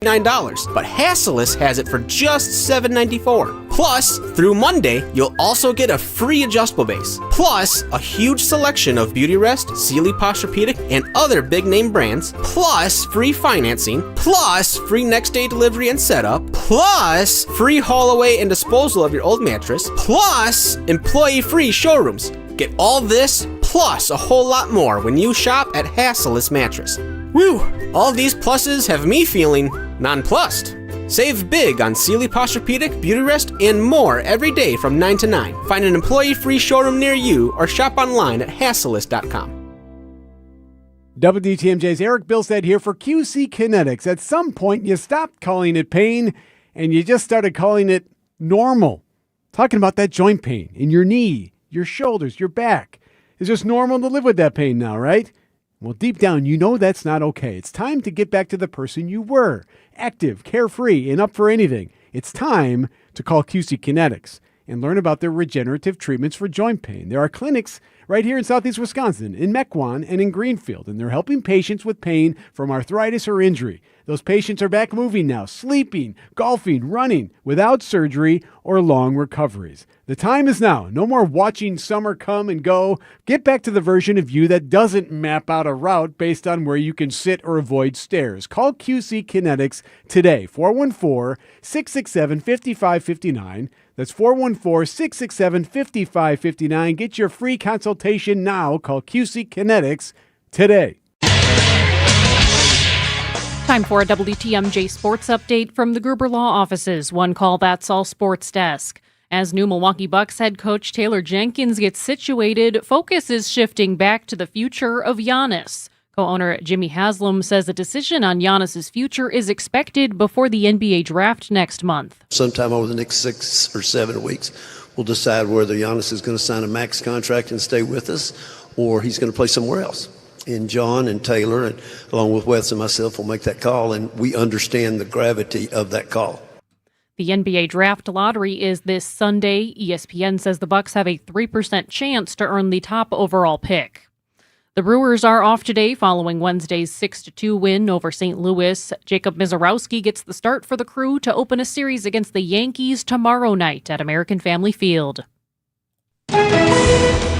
$9, but Hassellus has it for just $7.94. Plus, through Monday, you'll also get a free adjustable base. Plus, a huge selection of Beautyrest, Sealy Posturepedic, and other big-name brands. Plus, free financing. Plus, free next-day delivery and setup. Plus, free haul-away and disposal of your old mattress. Plus, employee-free showrooms. Get all this, plus a whole lot more when you shop at Hassellus Mattress. Woo! All these pluses have me feeling nonplussed. Save big on Sealy Posturepedic, Beautyrest, and more every day from 9 to 9. Find an employee-free showroom near you or shop online at hassellus.com. WTMJ's Eric Bilstead here for QC Kinetics. At some point, you stopped calling it pain and you just started calling it normal. Talking about that joint pain in your knee, your shoulders, your back. It's just normal to live with that pain now, right? Well, deep down, you know that's not okay. It's time to get back to the person you were, active, carefree, and up for anything. It's time to call QC Kinetics and learn about their regenerative treatments for joint pain. There are clinics right here in Southeast Wisconsin, in Mequon and in Greenfield, and they're helping patients with pain from arthritis or injury. Those patients are back moving now, sleeping, golfing, running, without surgery or long recoveries. The time is now. No more watching summer come and go. Get back to the version of you that doesn't map out a route based on where you can sit or avoid stairs. Call QC Kinetics today, 414-667-5559. That's 414-667-5559. Get your free consultation now. Call QC Kinetics today. Time for a WTMJ sports update from the Gruber Law Offices. One call, that's all sports desk. As new Milwaukee Bucks head coach Taylor Jenkins gets situated, focus is shifting back to the future of Giannis. Co-owner Jimmy Haslam says a decision on Giannis's future is expected before the NBA draft next month. Sometime over the next 6 or 7 weeks, we'll decide whether Giannis is going to sign a max contract and stay with us, or he's going to play somewhere else. And John and Taylor, and along with Wes and myself, will make that call, and we understand the gravity of that call. The NBA draft lottery is this Sunday. ESPN says the Bucks have a 3% chance to earn the top overall pick. The Brewers are off today following Wednesday's 6-2 win over St. Louis. Jacob Mizorowski gets the start for the Crew to open a series against the Yankees tomorrow night at American Family Field.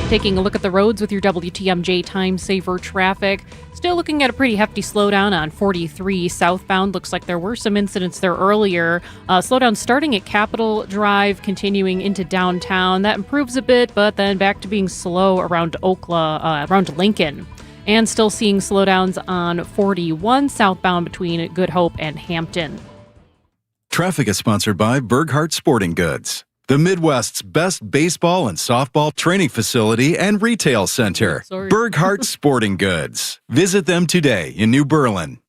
Taking a look at the roads with your WTMJ Time Saver traffic. Still looking at a pretty hefty slowdown on 43 southbound. Looks like there were some incidents there earlier. Slowdown starting at Capitol Drive, continuing into downtown. That improves a bit, but then back to being slow around around Lincoln. And still seeing slowdowns on 41 southbound between Good Hope and Hampton. Traffic is sponsored by Burghardt Sporting Goods, the Midwest's best baseball and softball training facility and retail center. Burghardt Sporting Goods. Visit them today in New Berlin.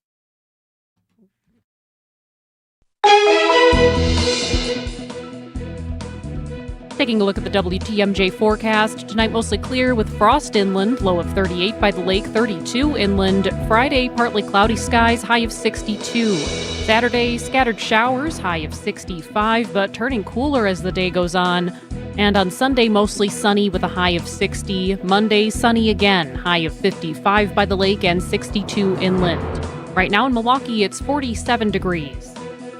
Taking a look at the WTMJ forecast, tonight mostly clear with frost inland, low of 38 by the lake, 32 inland. Friday, partly cloudy skies, high of 62. Saturday, scattered showers, high of 65, but turning cooler as the day goes on. And on Sunday, mostly sunny with a high of 60. Monday, sunny again, high of 55 by the lake and 62 inland. Right now in Milwaukee, it's 47 degrees.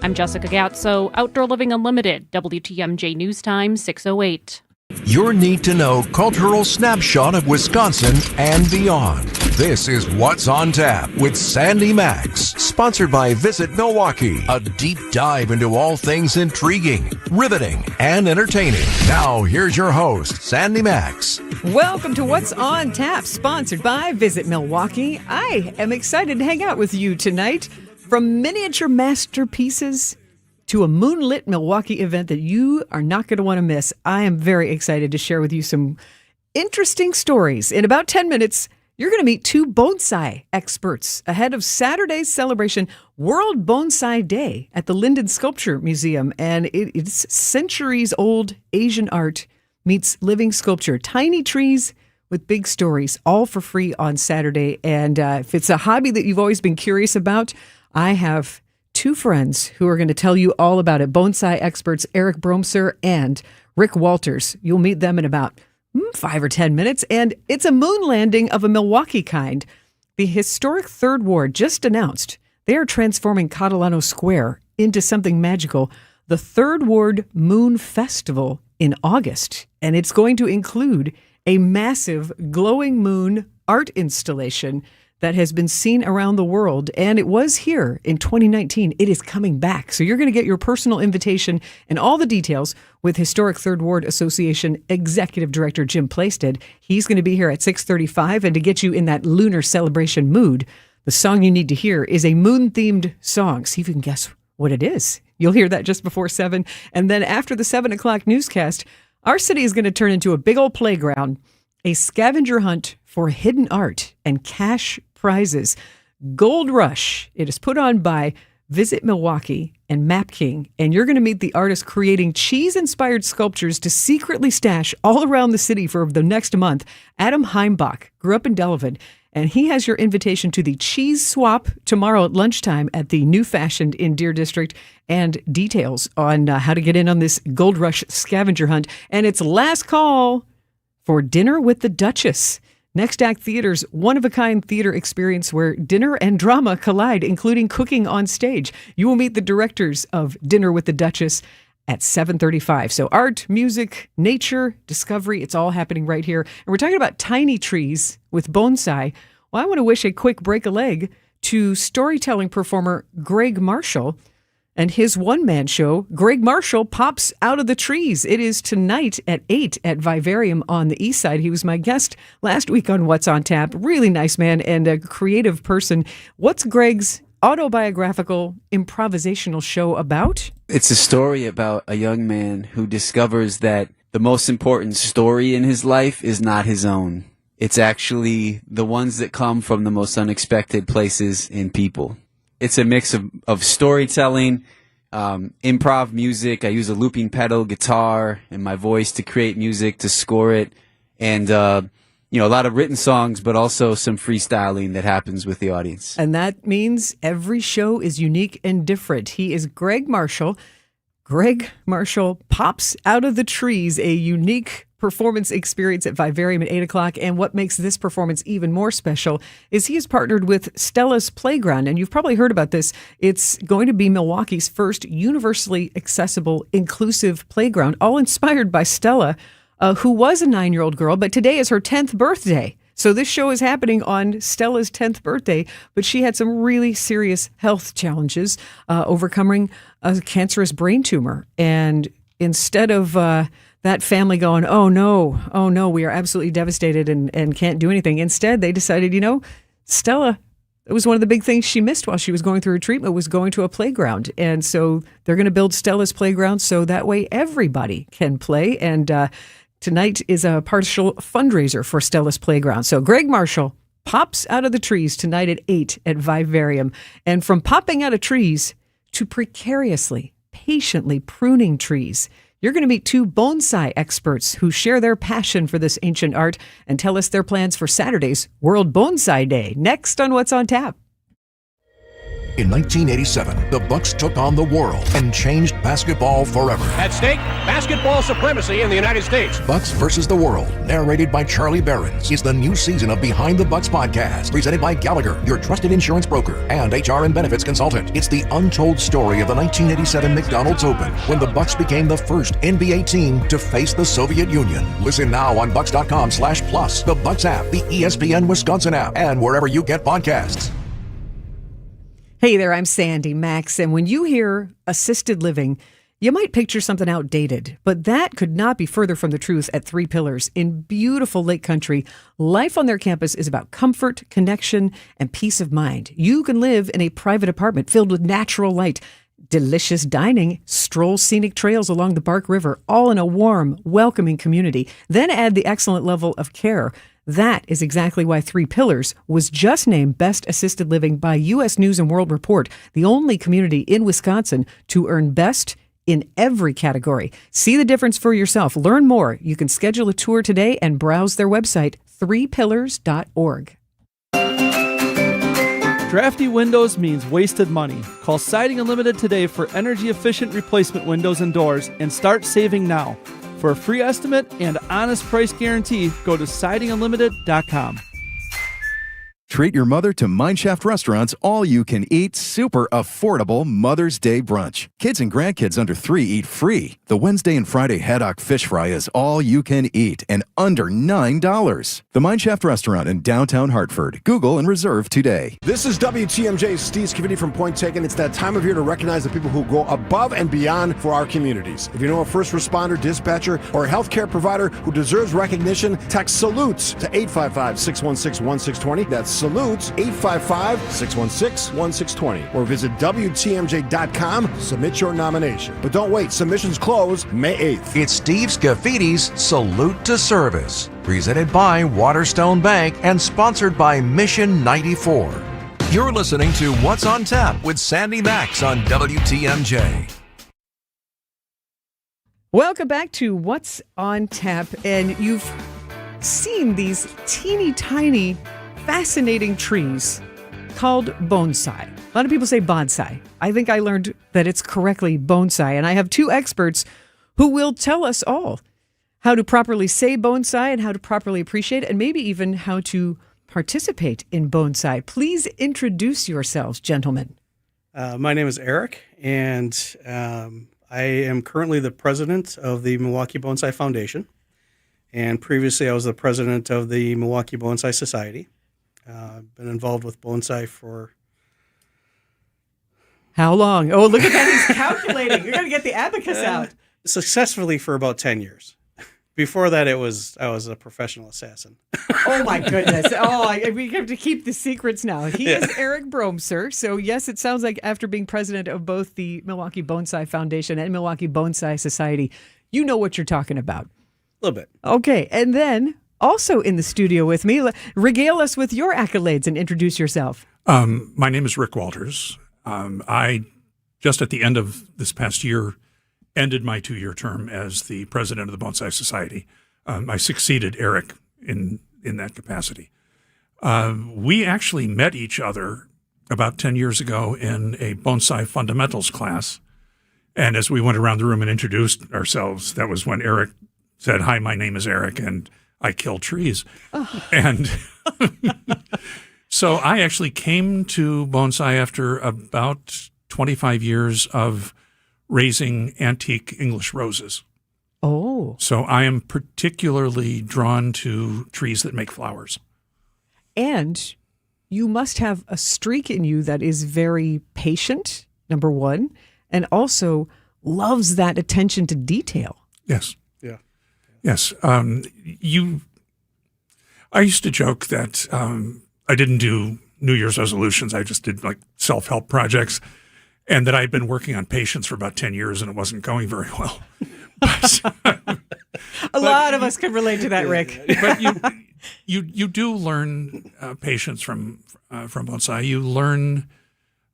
I'm Jessica Gatso, Outdoor Living Unlimited, WTMJ News Time 6:08. Your need-to-know cultural snapshot of Wisconsin and beyond. This is What's on Tap with Sandy Maxx, sponsored by Visit Milwaukee. A deep dive into all things intriguing, riveting, and entertaining. Now, here's your host, Sandy Maxx. Welcome to What's on Tap, sponsored by Visit Milwaukee. I am excited to hang out with you tonight. From miniature masterpieces to a moonlit Milwaukee event that you are not going to want to miss, I am very excited to share with you some interesting stories. In about 10 minutes, you're going to meet two bonsai experts ahead of Saturday's celebration, World Bonsai Day, at the Linden Sculpture Museum. And it's centuries-old Asian art meets living sculpture. Tiny trees with big stories, all for free on Saturday. And if it's a hobby that you've always been curious about, I have two friends who are going to tell you all about it. Bonsai experts Eric Bromser and Rick Walters. You'll meet them in about 5 or 10 minutes. And it's a moon landing of a Milwaukee kind. The historic Third Ward just announced They are transforming Catalano Square into something magical. The Third Ward Moon Festival in August, and it's going to include a massive glowing moon art installation that has been seen around the world, and it was here in 2019. It is coming back. So you're going to get your personal invitation and all the details with Historic Third Ward Association Executive Director Jim Plaisted. He's going to be here at 6:35, and to get you in that lunar celebration mood, the song you need to hear is a moon-themed song. See if you can guess what it is. You'll hear that just before 7. And then after the 7 o'clock newscast, our city is going to turn into a big old playground, a scavenger hunt for hidden art and cash prizes. Gold Rush. It is put on by Visit Milwaukee and Map King, and you're going to meet the artist creating cheese-inspired sculptures to secretly stash all around the city for the next month. Adam Heimbach grew up in Delavan, and he has your invitation to the Cheese Swap tomorrow at lunchtime at the New Fashioned in Deer District, and details on how to get in on this Gold Rush scavenger hunt. And it's last call for Dinner with the Duchess. Next Act Theater's one-of-a-kind theater experience where dinner and drama collide, including cooking on stage. You will meet the directors of Dinner with the Duchess at 7:35. So art, music, nature, discovery, it's all happening right here. And we're talking about tiny trees with bonsai. Well, I want to wish a quick break a leg to storytelling performer Greg Marshall and his one-man show, Greg Marshall Pops Out of the Trees. It is tonight at 8 at Vivarium on the east side. He was my guest last week on What's on Tap. Really nice man and a creative person. What's Greg's autobiographical improvisational show about? It's a story about a young man who discovers that the most important story in his life is not his own. It's actually the ones that come from the most unexpected places and people. It's a mix of storytelling, improv music. I use a looping pedal, guitar, and my voice to create music, to score it. And, a lot of written songs, but also some freestyling that happens with the audience. And that means every show is unique and different. He is Greg Marshall. Greg Marshall Pops Out of the Trees, a unique performance experience at Vivarium at 8 o'clock. And what makes this performance even more special is he has partnered with Stella's Playground. And you've probably heard about this. It's going to be Milwaukee's first universally accessible, inclusive playground, all inspired by Stella, who was a 9-year-old girl, but today is her 10th birthday. So this show is happening on Stella's 10th birthday, but she had some really serious health challenges, overcoming a cancerous brain tumor. And instead of that family going, oh no, we are absolutely devastated and can't do anything. Instead, they decided, Stella, it was one of the big things she missed while she was going through her treatment was going to a playground. And so they're going to build Stella's Playground so that way everybody can play. And tonight is a partial fundraiser for Stella's Playground. So Greg Marshall pops out of the trees tonight at 8 at Vivarium. And from popping out of trees to precariously, patiently pruning trees, you're going to meet 2 bonsai experts who share their passion for this ancient art and tell us their plans for Saturday's World Bonsai Day. Next on What's on Tap. In 1987, the Bucks took on the world and changed basketball forever. At stake, basketball supremacy in the United States. Bucks versus the World, narrated by Charlie Behrens, is the new season of Behind the Bucks podcast, presented by Gallagher, your trusted insurance broker and HR and benefits consultant. It's the untold story of the 1987 McDonald's Open, when the Bucks became the first NBA team to face the Soviet Union. Listen now on Bucks.com/plus, the Bucks app, the ESPN Wisconsin app, and wherever you get podcasts. Hey there, I'm Sandy Maxx, and when you hear assisted living, you might picture something outdated, but that could not be further from the truth at 3 Pillars. In beautiful Lake Country, life on their campus is about comfort, connection, and peace of mind. You can live in a private apartment filled with natural light, delicious dining, stroll scenic trails along the Bark River, all in a warm, welcoming community. Then add the excellent level of care. That is exactly why 3 Pillars was just named Best Assisted Living by U.S. News and World Report, the only community in Wisconsin to earn Best in every category. See the difference for yourself. Learn more. You can schedule a tour today and browse their website, 3pillars.org. Drafty windows means wasted money. Call Siding Unlimited today for energy-efficient replacement windows and doors and start saving now. For a free estimate and honest price guarantee, go to sidingunlimited.com. Treat your mother to Mineshaft Restaurant's all-you-can-eat, super affordable Mother's Day brunch. Kids and grandkids under 3 eat free. The Wednesday and Friday haddock fish fry is all you can eat and under $9. The Mineshaft Restaurant in downtown Hartford. Google and reserve today. This is WTMJ's Steve Scavini from Point Taken. It's that time of year to recognize the people who go above and beyond for our communities. If you know a first responder, dispatcher, or a healthcare provider who deserves recognition, text SALUTES to 855-616-1620. That's SALUTES, 855-616-1620. Or visit WTMJ.com, submit your nomination. But don't wait, submissions close May 8th. It's Steve Scaffidi's Salute to Service, presented by Waterstone Bank and sponsored by Mission 94. You're listening to What's on Tap with Sandy Maxx on WTMJ. Welcome back to What's on Tap. And you've seen these teeny tiny, fascinating trees called bonsai. A lot of people say bonsai. I think I learned that it's correctly bonsai. And I have two experts who will tell us all how to properly say bonsai and how to properly appreciate it, and maybe even how to participate in bonsai. Please introduce yourselves, gentlemen. My name is Eric, and I am currently the president of the Milwaukee Bonsai Foundation. And previously, I was the president of the Milwaukee Bonsai Society. I've been involved with bonsai for... How long? Oh, look at that. He's calculating. You're going to get the abacus out. Successfully for about 10 years. Before that, I was a professional assassin. Oh, my goodness. We have to keep the secrets now. He is Eric Bromser. So, yes, it sounds like after being president of both the Milwaukee Bonsai Foundation and Milwaukee Bonsai Society, you know what you're talking about. A little bit. Okay. And then also in the studio with me, regale us with your accolades and introduce yourself. My name is Rick Walters. I, just at the end of this past year, ended my 2-year term as the president of the Bonsai Society. I succeeded Eric in that capacity. We actually met each other about 10 years ago in a bonsai fundamentals class. And as we went around the room and introduced ourselves, that was when Eric said, "Hi, my name is Eric, and I kill trees." Oh. And so I actually came to bonsai after about 25 years of raising antique English roses. Oh. So I am particularly drawn to trees that make flowers. And you must have a streak in you that is very patient, number one, and also loves that attention to detail. Yes. Yeah. Yes. I used to joke that I didn't do New Year's resolutions. I just did like self-help projects. And that I'd been working on patience for about 10 years and it wasn't going very well. A lot of us can relate to that, Rick. But you do learn patience from bonsai. You learn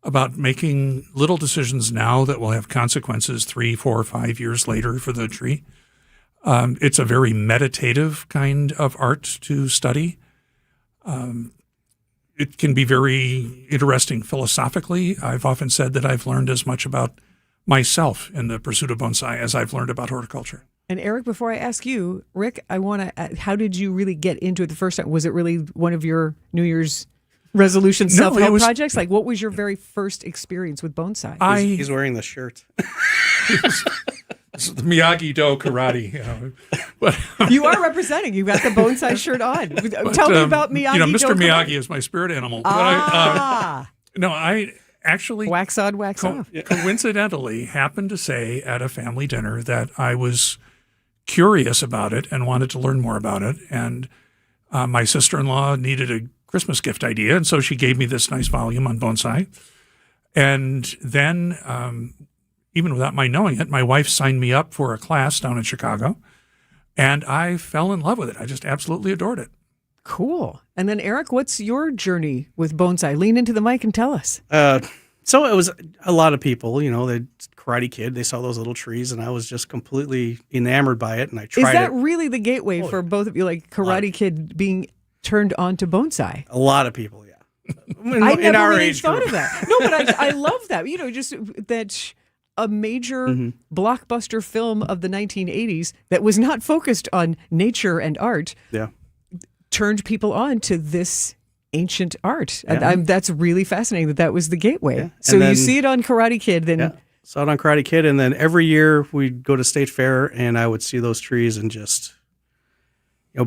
about making little decisions now that will have consequences 3, 4, 5 years later for the tree. It's a very meditative kind of art to study. It can be very interesting philosophically. I've often said that I've learned as much about myself in the pursuit of bonsai as I've learned about horticulture. And Eric, before I ask you, Rick, I want to, how did you really get into it the first time? Was it really one of your New Year's resolution self-help projects? Like, what was your very first experience with bonsai? He's wearing the shirt. This is the Miyagi-Do karate. But you are representing. You got the bonsai shirt on. Tell me about Miyagi-Do. Mr. Miyagi is my spirit animal. Ah. But I actually wax on, wax off. Coincidentally happened to say at a family dinner that I was curious about it and wanted to learn more about it. And my sister-in-law needed a Christmas gift idea, and so she gave me this nice volume on bonsai. And then, even without my knowing it, my wife signed me up for a class down in Chicago, and I fell in love with it. I just absolutely adored it. Cool. And then, Eric, what's your journey with bonsai? Lean into the mic and tell us. So it was a lot of people, the Karate Kid, they saw those little trees, and I was just completely enamored by it, and I tried it. Is that really the gateway for both of you, like Karate Kid being turned on to bonsai? A lot of people, yeah. I never really thought of that. No, but I love that. Just that a major blockbuster film of the 1980s that was not focused on nature and art turned people on to this ancient art. Yeah. That's really fascinating that was the gateway. Yeah. So then, you see it on Karate Kid, then. Yeah. Saw it on Karate Kid, and then every year we'd go to State Fair, and I would see those trees and just,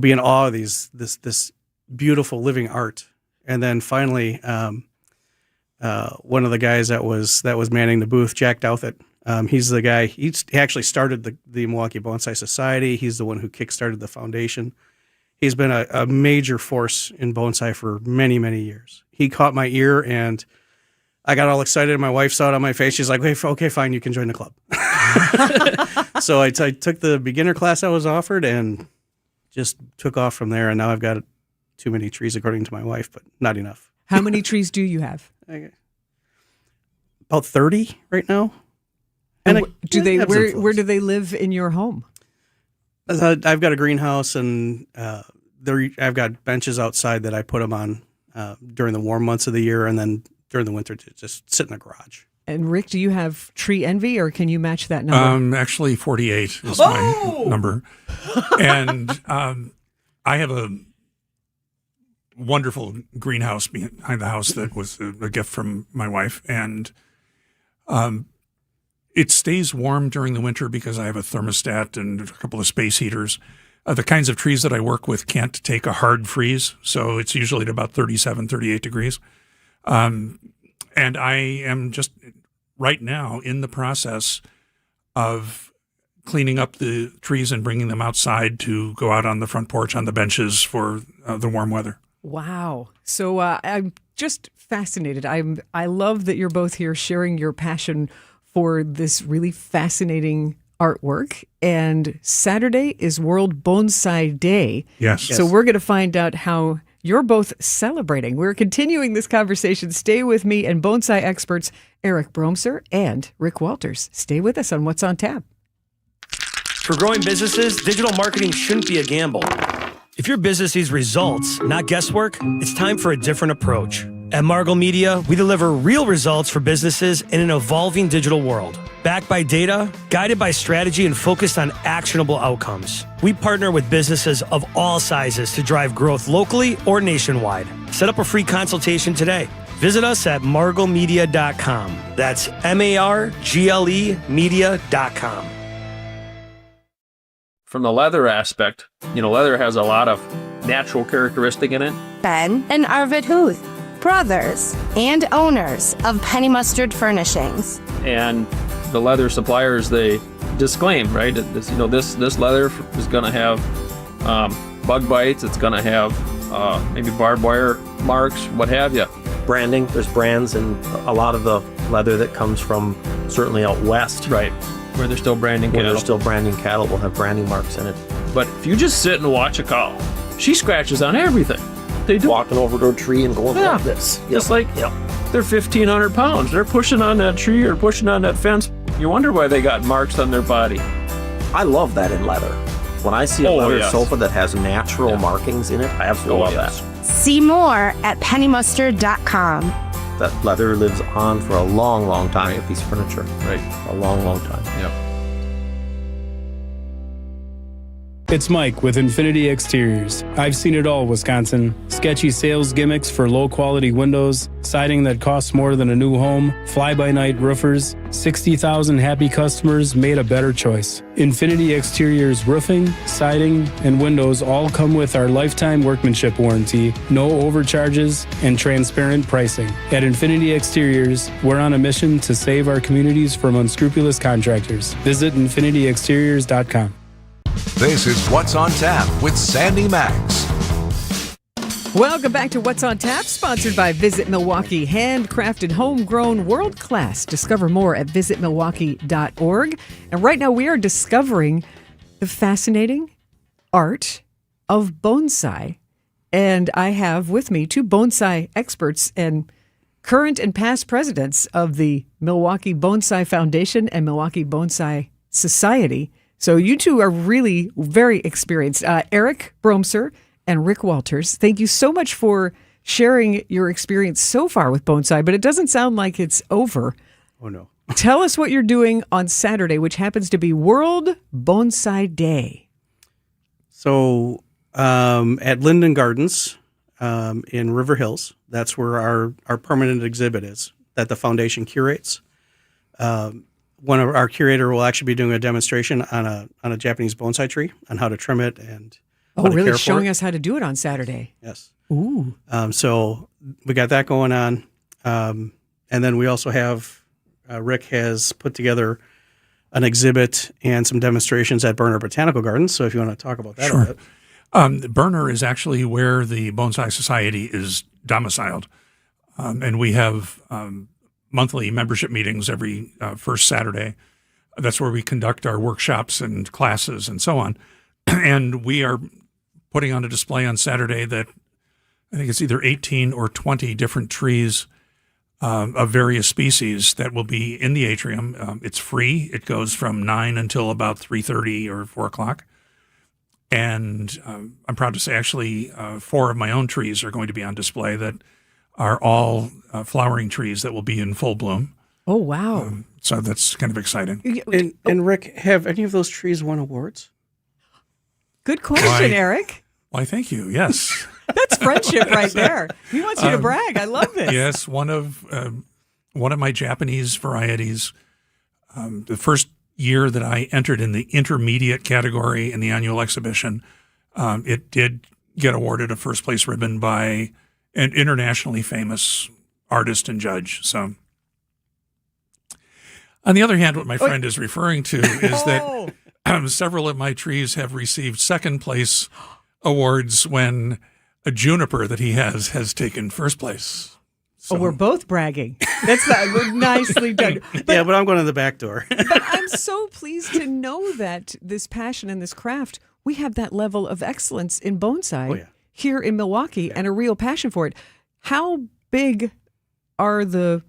be in awe of this beautiful living art. And then finally, one of the guys that was manning the booth, Jack Douthit, he's the guy. He actually started the Milwaukee Bonsai Society. He's the one who kickstarted the foundation. He's been a major force in bonsai for many, many years. He caught my ear, and I got all excited. My wife saw it on my face. She's like, okay, fine, you can join the club. So I took the beginner class I was offered and just took off from there. And now I've got too many trees, according to my wife, but not enough. How many trees do you have? About 30 right now. And where do they live in your home? I've got a greenhouse, and I've got benches outside that I put them on during the warm months of the year, and then during the winter to just sit in the garage. And Rick, do you have tree envy, or can you match that number? Actually, 48 is my number. And I have a wonderful greenhouse behind the house that was a gift from my wife. And it stays warm during the winter because I have a thermostat and a couple of space heaters. The kinds of trees that I work with can't take a hard freeze, so it's usually at about 37, 38 degrees. And I am just right now in the process of cleaning up the trees and bringing them outside to go out on the front porch on the benches for the warm weather. Wow. So I'm just fascinated. I love that you're both here sharing your passion for this really fascinating artwork. And Saturday is World Bonsai Day. Yes. So we're going to find out how you're both celebrating. We're continuing this conversation. Stay with me and bonsai experts Eric Bromser and Rick Walters. Stay with us on What's on Tap. For growing businesses, digital marketing shouldn't be a gamble. If your business needs results, not guesswork, it's time for a different approach. At Margle Media, we deliver real results for businesses in an evolving digital world. Backed by data, guided by strategy, and focused on actionable outcomes. We partner with businesses of all sizes to drive growth locally or nationwide. Set up a free consultation today. Visit us at marglemedia.com. That's MARGLE media.com. From the leather aspect, leather has a lot of natural characteristic in it. Ben and Arvid Huth, brothers and owners of Penny Mustard Furnishings. And the leather suppliers, they disclaim, right? This leather is going to have bug bites. It's going to have maybe barbed wire marks, what have you. Branding. There's brands in a lot of the leather that comes from certainly out west. Right. Where they're still branding cattle. Where they're still branding cattle will have branding marks in it. But if you just sit and watch a cow, she scratches on everything. They do. Walking over to a tree and going like this. Just they're 1,500 pounds. They're pushing on that tree or pushing on that fence. You wonder why they got marks on their body. I love that in leather. When I see a leather sofa that has natural markings in it, I absolutely love that. See more at pennymustard.com. That leather lives on for a long, long time. A piece of furniture. Right. A long, long time. Yep. It's Mike with Infinity Exteriors. I've seen it all, Wisconsin. Sketchy sales gimmicks for low-quality windows, siding that costs more than a new home, fly-by-night roofers. 60,000 happy customers made a better choice. Infinity Exteriors roofing, siding, and windows all come with our lifetime workmanship warranty, no overcharges, and transparent pricing. At Infinity Exteriors, we're on a mission to save our communities from unscrupulous contractors. Visit infinityexteriors.com. This is What's on Tap with Sandy Maxx. Welcome back to What's on Tap, sponsored by Visit Milwaukee. Handcrafted, homegrown, world class. Discover more at visitmilwaukee.org. And right now we are discovering the fascinating art of bonsai. And I have with me two bonsai experts and current and past presidents of the Milwaukee Bonsai Foundation and Milwaukee Bonsai Society. So you two are really very experienced. Eric Bromser and Rick Walters, thank you so much for sharing your experience so far with bonsai, but it doesn't sound like it's over. Oh, no. Tell us what you're doing on Saturday, which happens to be World Bonsai Day. So at Linden Gardens, in River Hills. That's where our permanent exhibit is that the foundation curates. One of our curator will actually be doing a demonstration on a Japanese bonsai tree on how to trim it and how to really care for showing it. us how to do it on Saturday. Yes. Ooh. So we got that going on. And then we also have, Rick has put together an exhibit and some demonstrations at Berner Botanical Gardens. So if you want to talk about that a bit. Berner is actually where the Bonsai Society is domiciled. And we have monthly membership meetings every first Saturday. That's where we conduct our workshops and classes and so on. And we are putting on a display on Saturday that I think it's either 18 or 20 different trees of various species that will be in the atrium. It's free. It goes from 9 until about 3:30 or 4 o'clock. And I'm proud to say actually 4 of my own trees are going to be on display that are all flowering trees that will be in full bloom. Oh, wow. So that's kind of exciting. And Rick, have any of those trees won awards? Good question, Eric. Why, thank you. Yes. That's friendship right there. He wants you to brag. I love this. Yes, one of my Japanese varieties. The first year that I entered in the intermediate category in the annual exhibition, it did get awarded a first place ribbon by an internationally famous artist and judge. So, on the other hand, what my friend is referring to is that several of my trees have received second place awards when a juniper that he has taken first place. So. We're both bragging. That's nicely done. But I'm going to the back door. But I'm so pleased to know that this passion and this craft, we have that level of excellence in bonsai here in Milwaukee and a real passion for it. How big are the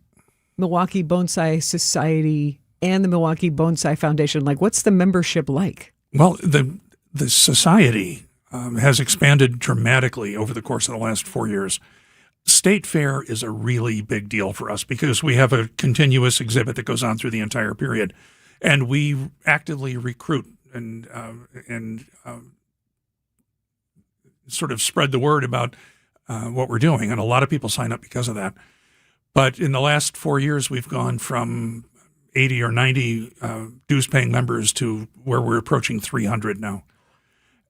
Milwaukee Bonsai Society and the Milwaukee Bonsai Foundation? Like, what's the membership like? Well, the society has expanded dramatically over the course of the last 4 years. State Fair is a really big deal for us because we have a continuous exhibit that goes on through the entire period, and we actively recruit and sort of spread the word about what we're doing, and a lot of people sign up because of that. But in the last 4 years, we've gone from 80 or 90 dues-paying members to where we're approaching 300 now.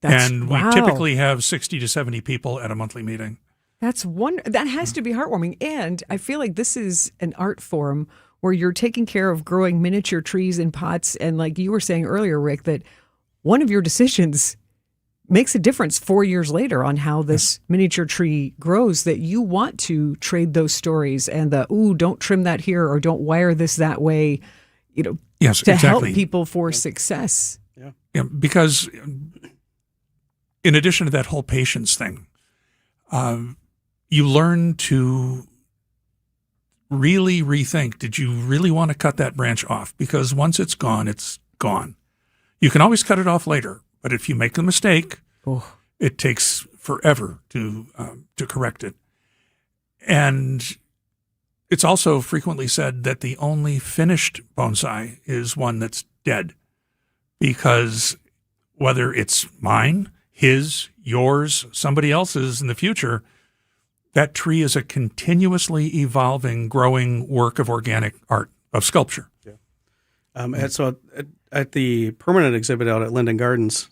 We typically have 60 to 70 people at a monthly meeting. That has to be heartwarming. And I feel like this is an art form where you're taking care of growing miniature trees in pots. And like you were saying earlier, Rick, that one of your decisions makes a difference 4 years later on how this miniature tree grows, that you want to trade those stories and don't trim that here or don't wire this that way, to help people for success. Yeah, because in addition to that whole patience thing, you learn to really rethink, did you really want to cut that branch off? Because once it's gone, it's gone. You can always cut it off later, but if you make a mistake, it takes forever to correct it. And it's also frequently said that the only finished bonsai is one that's dead, because whether it's mine, his, yours, somebody else's in the future, that tree is a continuously evolving, growing work of organic art, of sculpture. Yeah. And so at the permanent exhibit out at Linden Gardens,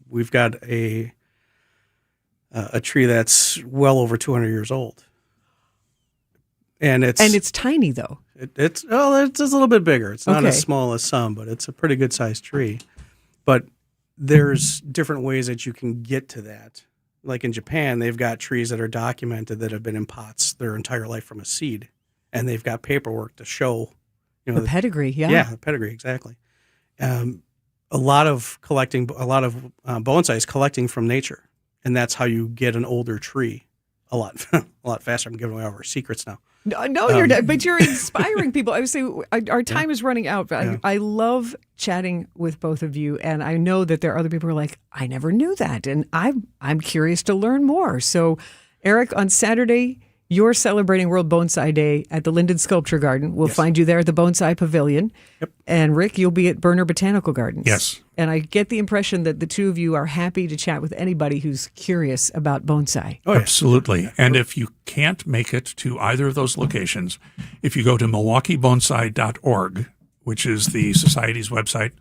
we've got a tree that's well over 200 years old. And it's tiny though. It's a little bit bigger. It's not as small as some, but it's a pretty good sized tree. But there's different ways that you can get to that. Like in Japan, they've got trees that are documented that have been in pots their entire life from a seed, and they've got paperwork to show, the pedigree. Yeah, the pedigree, exactly. A lot of bonsai is collecting from nature, and that's how you get an older tree a lot faster. I'm giving away all our secrets now. No, you're not, but you're inspiring people. I would say our time is running out, but I love chatting with both of you, and I know that there are other people who are like, I never knew that, and I'm curious to learn more. So, Eric, on Saturday, You're celebrating World Bonsai Day at the Linden Sculpture Garden. We'll find you there at the Bonsai Pavilion. Yep. And Rick, you'll be at Burner Botanical Gardens. Yes. And I get the impression that the two of you are happy to chat with anybody who's curious about bonsai. Oh, absolutely. And if you can't make it to either of those locations, if you go to milwaukeebonsai.org, which is the Society's website,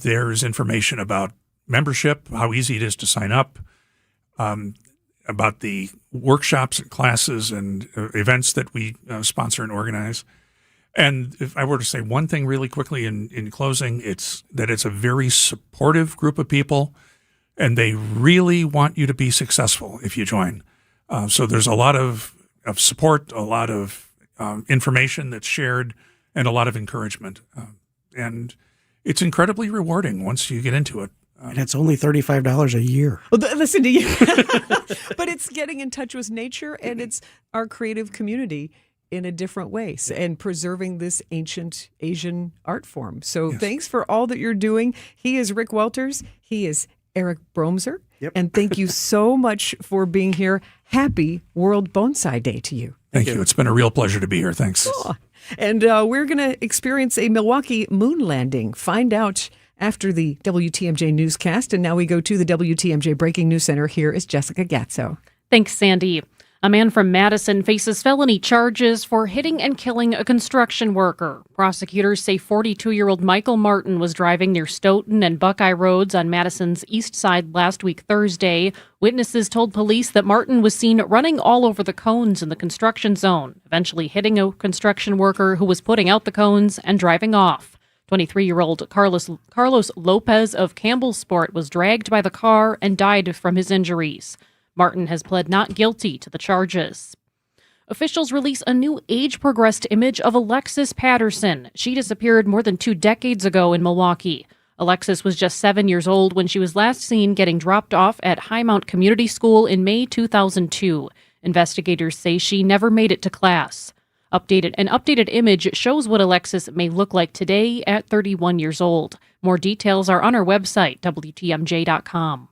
there's information about membership, how easy it is to sign up, about the workshops and classes and events that we sponsor and organize. And if I were to say one thing really quickly in closing, it's that it's a very supportive group of people, and they really want you to be successful if you join. So there's a lot of support, a lot of information that's shared, and a lot of encouragement. And it's incredibly rewarding once you get into it. And it's only $35 a year. Well, listen to you. But it's getting in touch with nature, and it's our creative community in a different way, and preserving this ancient Asian art form. So thanks for all that you're doing. He is Rick Welters. He is Eric Bromser. Yep. And thank you so much for being here. Happy World Bonsai Day to you. Thank you. It's been a real pleasure to be here. Thanks. Cool. And we're going to experience a Milwaukee moon landing. Find out after the WTMJ newscast. And now we go to the WTMJ Breaking News Center. Here is Jessica Gatso. Thanks, Sandy. A man from Madison faces felony charges for hitting and killing a construction worker. Prosecutors say 42-year-old Michael Martin was driving near Stoughton and Buckeye Roads on Madison's east side last week Thursday. Witnesses told police that Martin was seen running all over the cones in the construction zone, eventually hitting a construction worker who was putting out the cones and driving off. 23-year-old Carlos Lopez of Campbellsport was dragged by the car and died from his injuries. Martin has pled not guilty to the charges. Officials release a new age-progressed image of Alexis Patterson. She disappeared more than 2 decades ago in Milwaukee. Alexis was just 7 years old when she was last seen getting dropped off at Highmount Community School in May 2002. Investigators say she never made it to class. An updated image shows what Alexis may look like today at 31 years old. More details are on our website, WTMJ.com.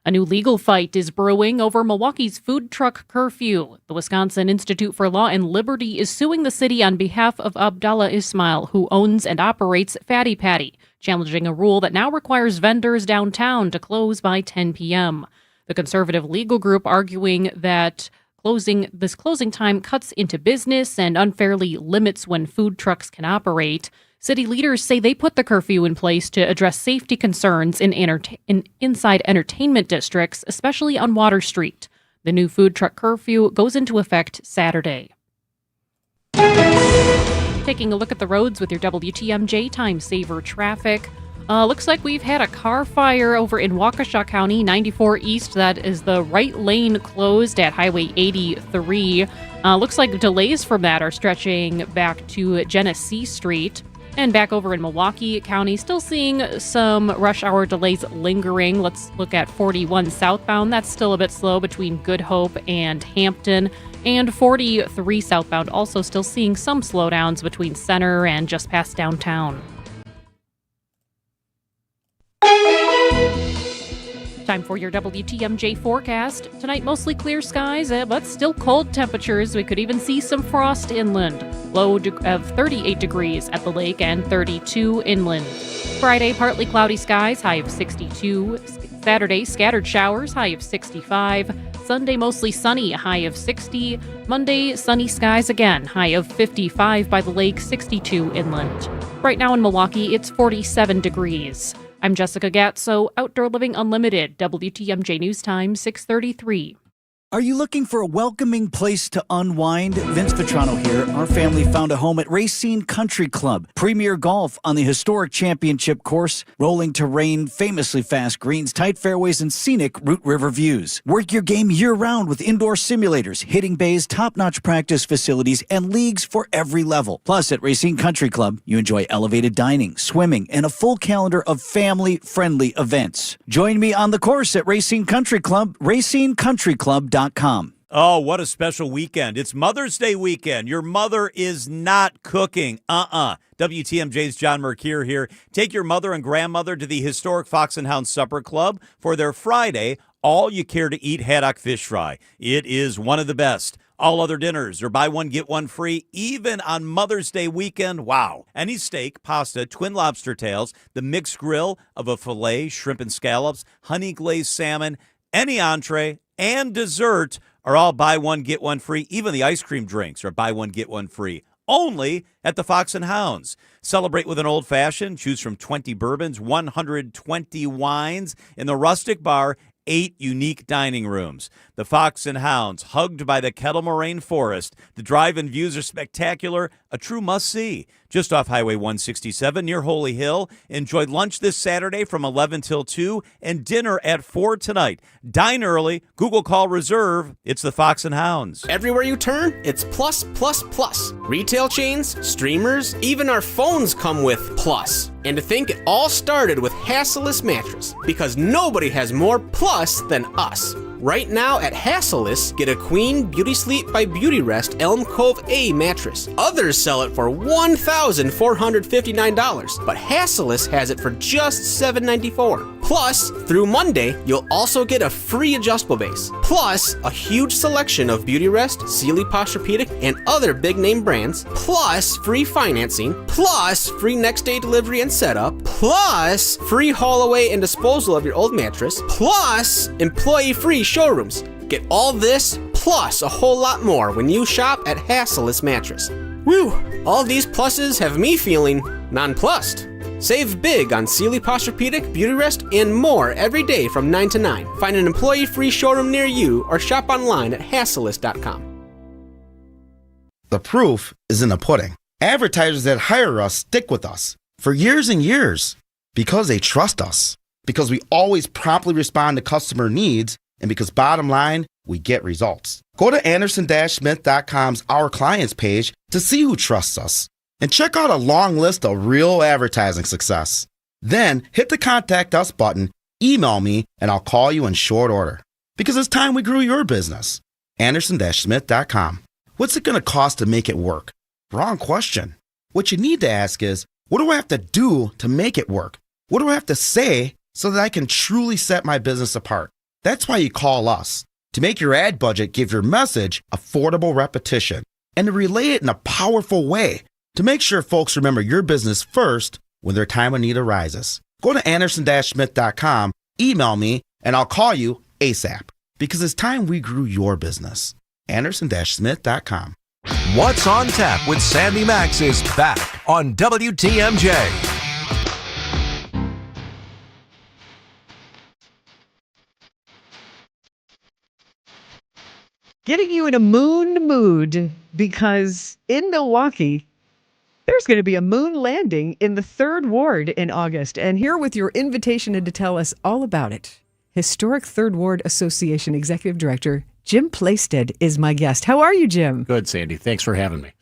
A new legal fight is brewing over Milwaukee's food truck curfew. The Wisconsin Institute for Law and Liberty is suing the city on behalf of Abdallah Ismail, who owns and operates Fatty Patty, challenging a rule that now requires vendors downtown to close by 10 p.m. The conservative legal group arguing that this closing time cuts into business and unfairly limits when food trucks can operate. City leaders say they put the curfew in place to address safety concerns in inside entertainment districts, especially on Water Street. The new food truck curfew goes into effect Saturday. Taking a look at the roads with your WTMJ Time Saver traffic. Looks like we've had a car fire over in Waukesha County, 94 East. That is the right lane closed at Highway 83. Looks like delays from that are stretching back to Genesee Street. And back over in Milwaukee County, still seeing some rush hour delays lingering. Let's look at 41 southbound. That's still a bit slow between Good Hope and Hampton. And 43 southbound, also still seeing some slowdowns between Center and just past downtown. Time for your WTMJ forecast. Tonight, mostly clear skies, but still cold temperatures. We could even see some frost inland. Low of 38 degrees at the lake and 32 inland. Friday, partly cloudy skies, high of 62. Saturday, scattered showers, high of 65. Sunday, mostly sunny, high of 60. Monday, sunny skies again, high of 55 by the lake, 62 inland. Right now in Milwaukee, it's 47 degrees. I'm Jessica Gatso, Outdoor Living Unlimited, WTMJ News Time, 6:33. Are you looking for a welcoming place to unwind? Vince Vitrano here. Our family found a home at Racine Country Club. Premier golf on the historic championship course, rolling terrain, famously fast greens, tight fairways, and scenic Root River views. Work your game year-round with indoor simulators, hitting bays, top-notch practice facilities, and leagues for every level. Plus, at Racine Country Club, you enjoy elevated dining, swimming, and a full calendar of family-friendly events. Join me on the course at Racine Country Club, racinecountryclub.com. Oh, what a special weekend. It's Mother's Day weekend. Your mother is not cooking. WTMJ's John Mercure here. Take your mother and grandmother to the historic Fox and Hound Supper Club for their Friday all-you-care-to-eat haddock fish fry. It is one of the best. All other dinners are buy one, get one free, even on Mother's Day weekend. Wow. Any steak, pasta, twin lobster tails, the mixed grill of a filet, shrimp and scallops, honey glazed salmon, any entree, and dessert are all buy one, get one free. Even the ice cream drinks are buy one, get one free. Only at the Fox and Hounds. Celebrate with an old-fashioned. Choose from 20 bourbons, 120 wines in the rustic bar, 8 unique dining rooms. The Fox and Hounds, hugged by the Kettle Moraine Forest. The drive-in views are spectacular, a true must-see. Just off Highway 167 near Holy Hill. Enjoy lunch this Saturday from 11 till 2 and dinner at 4 tonight. Dine early. Google call reserve. It's the Fox and Hounds. Everywhere you turn, it's plus, plus, plus. Retail chains, streamers, even our phones come with plus. And to think it all started with Hasselus mattress, because nobody has more plus than us. Right now at Hasselus, get a Queen Beauty Sleep by Beautyrest Elm Cove A mattress. Others sell it for $1,459, but Hasselus has it for just $794. Plus, through Monday, you'll also get a free adjustable base. Plus, a huge selection of Beautyrest, Sealy Posturepedic, and other big name brands. Plus, free financing. Plus, free next day delivery and setup. Plus, free haul away and disposal of your old mattress. Plus, employee free showrooms. Get all this plus a whole lot more when you shop at Hasselus Mattress. Woo! All these pluses have me feeling nonplussed. Save big on Sealy Posturepedic, Beautyrest, and more every day from 9 to 9. Find an employee-free showroom near you or shop online at Hasselus.com. The proof is in the pudding. Advertisers that hire us stick with us for years and years because they trust us, because we always promptly respond to customer needs, and because bottom line, we get results. Go to Anderson-Smith.com's Our Clients page to see who trusts us. And check out a long list of real advertising success. Then hit the Contact Us button, email me, and I'll call you in short order. Because it's time we grew your business. Anderson-Smith.com. What's it going to cost to make it work? Wrong question. What you need to ask is, what do I have to do to make it work? What do I have to say so that I can truly set my business apart? That's why you call us. To make your ad budget give your message affordable repetition and to relay it in a powerful way to make sure folks remember your business first when their time of need arises. Go to Anderson-Smith.com, email me, and I'll call you ASAP because it's time we grew your business. Anderson-Smith.com. What's on Tap with Sandy Maxx is back on WTMJ. Getting you in a moon mood because in Milwaukee, there's going to be a moon landing in the 3rd Ward in August. And here with your invitation and to tell us all about it, Historic 3rd Ward Association Executive Director Jim Plaisted is my guest. How are you, Jim? Good, Sandy. Thanks for having me.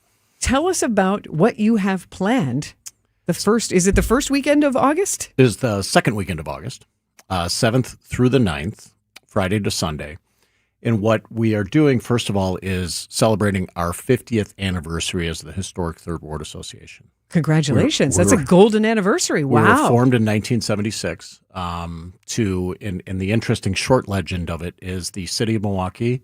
Tell us about what you have planned. Is it the first weekend of August? It is the second weekend of August, 7th through the 9th, Friday to Sunday. And what we are doing, first of all, is celebrating our 50th anniversary as the Historic 3rd Ward Association. Congratulations. That's a golden anniversary. Wow. We were formed in 1976. And the interesting short legend of it is the city of Milwaukee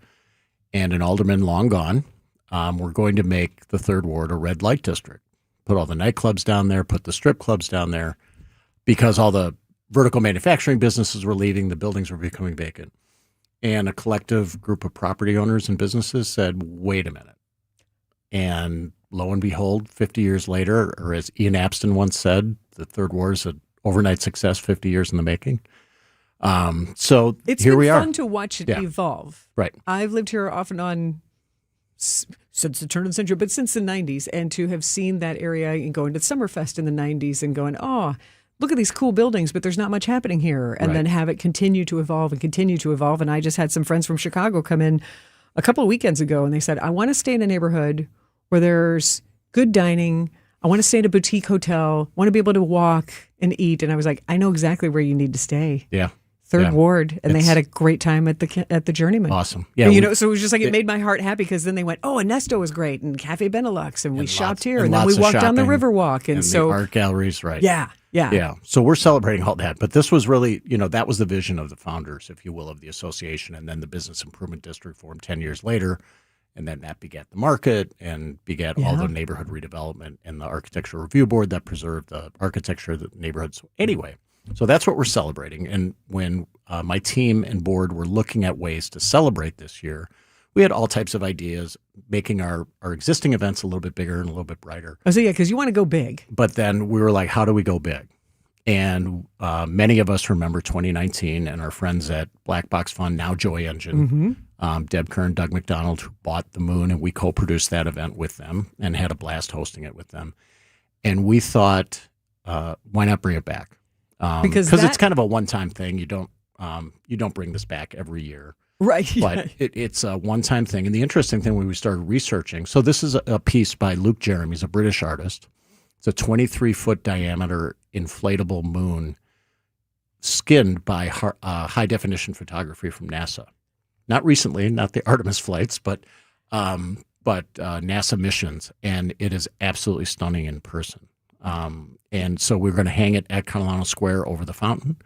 and an alderman long gone, we're going to make the 3rd Ward a red light district. Put all the nightclubs down there, put the strip clubs down there, because all the vertical manufacturing businesses were leaving, the buildings were becoming vacant. And a collective group of property owners and businesses said, wait a minute. And lo and behold, 50 years later, or as Ian Apston once said, the 3rd Ward is an overnight success, 50 years in the making. So it's here we are. It's been fun to watch it evolve. Right. I've lived here off and on since the turn of the century, but since the 90s, and to have seen that area and going to Summerfest in the 90s and going, look at these cool buildings, but there's not much happening here. And then have it continue to evolve and continue to evolve. And I just had some friends from Chicago come in a couple of weekends ago, and they said, I want to stay in a neighborhood where there's good dining. I want to stay at a boutique hotel, want to be able to walk and eat. And I was like, I know exactly where you need to stay. Yeah. 3rd Ward, and they had a great time at the Journeyman. Awesome. Yeah. So it was just like, it made my heart happy because then they went, Ernesto was great, and Cafe Benelux, and we shopped here, and then we walked down the Riverwalk. And so the art galleries, right. Yeah. So we're celebrating all that. But this was really, that was the vision of the founders, if you will, of the association. And then the Business Improvement District formed 10 years later. And then that begat the market and begat all the neighborhood redevelopment and the architectural review board that preserved the architecture of the neighborhoods. Anyway, so that's what we're celebrating. And when my team and board were looking at ways to celebrate this year, we had all types of ideas, making our existing events a little bit bigger and a little bit brighter. Oh, so yeah, because you want to go big. But then we were like, how do we go big? And many of us remember 2019 and our friends at Black Box Fund, now Joy Engine, Deb Kern, Doug McDonald, who bought the Moon, and we co-produced that event with them and had a blast hosting it with them. And we thought, why not bring it back? Because it's kind of a one-time thing. You don't bring this back every year. Right. But it's a one-time thing. And the interesting thing when we started researching, so this is a piece by Luke Jeremy, he's a British artist. It's a 23-foot diameter inflatable moon skinned by high-definition photography from NASA. Not recently, not the Artemis flights, but NASA missions. And it is absolutely stunning in person. And so we're going to hang it at Catalano Square over the fountain.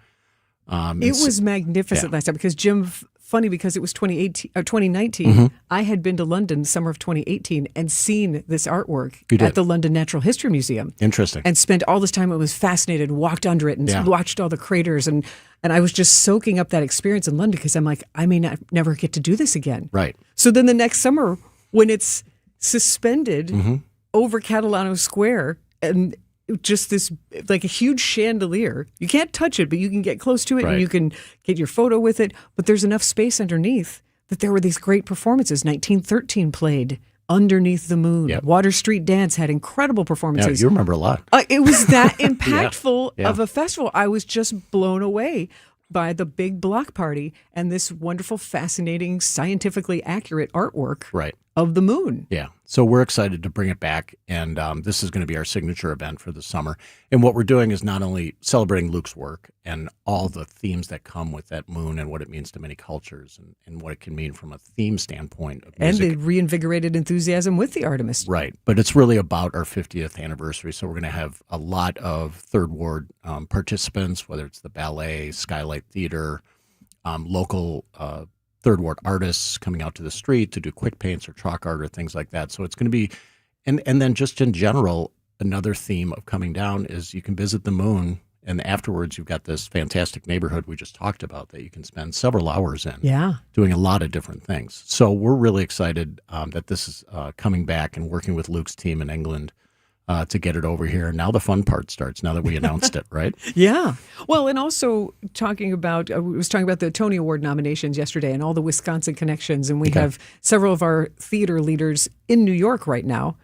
It was magnificent last time because Jim, funny because it was 2019. I had been to London summer of 2018 and seen this artwork at the London Natural History Museum. Interesting. And spent all this time. I was fascinated, walked under it and watched all the craters. And I was just soaking up that experience in London because I'm like, I may never get to do this again. Right. So then the next summer when it's suspended over Catalano Square and just this, like a huge chandelier. You can't touch it, but you can get close to it and you can get your photo with it. But there's enough space underneath that there were these great performances. 1913 played underneath the moon. Water Street Dance had incredible performances. Yeah, you remember a lot. It was that impactful of a festival. I was just blown away by the big block party and this wonderful, fascinating, scientifically accurate artwork of the moon. Yeah. So we're excited to bring it back. And this is going to be our signature event for the summer. And what we're doing is not only celebrating Luke's work and all the themes that come with that moon and what it means to many cultures and what it can mean from a theme standpoint of music. And the reinvigorated enthusiasm with the Artemis. Right. But it's really about our 50th anniversary. So we're going to have a lot of Third Ward participants, whether it's the ballet, Skylight Theater, local Third Ward artists coming out to the street to do quick paints or chalk art or things like that. So it's going to be, and then just in general, another theme of coming down is you can visit the moon and afterwards you've got this fantastic neighborhood we just talked about that you can spend several hours in doing a lot of different things. So we're really excited that this is coming back and working with Luke's team in England to get it over here. Now the fun part starts now that we announced it, right? Yeah. Well, and also talking about, I was talking about the Tony Award nominations yesterday and all the Wisconsin connections. And we have several of our theater leaders in New York right now,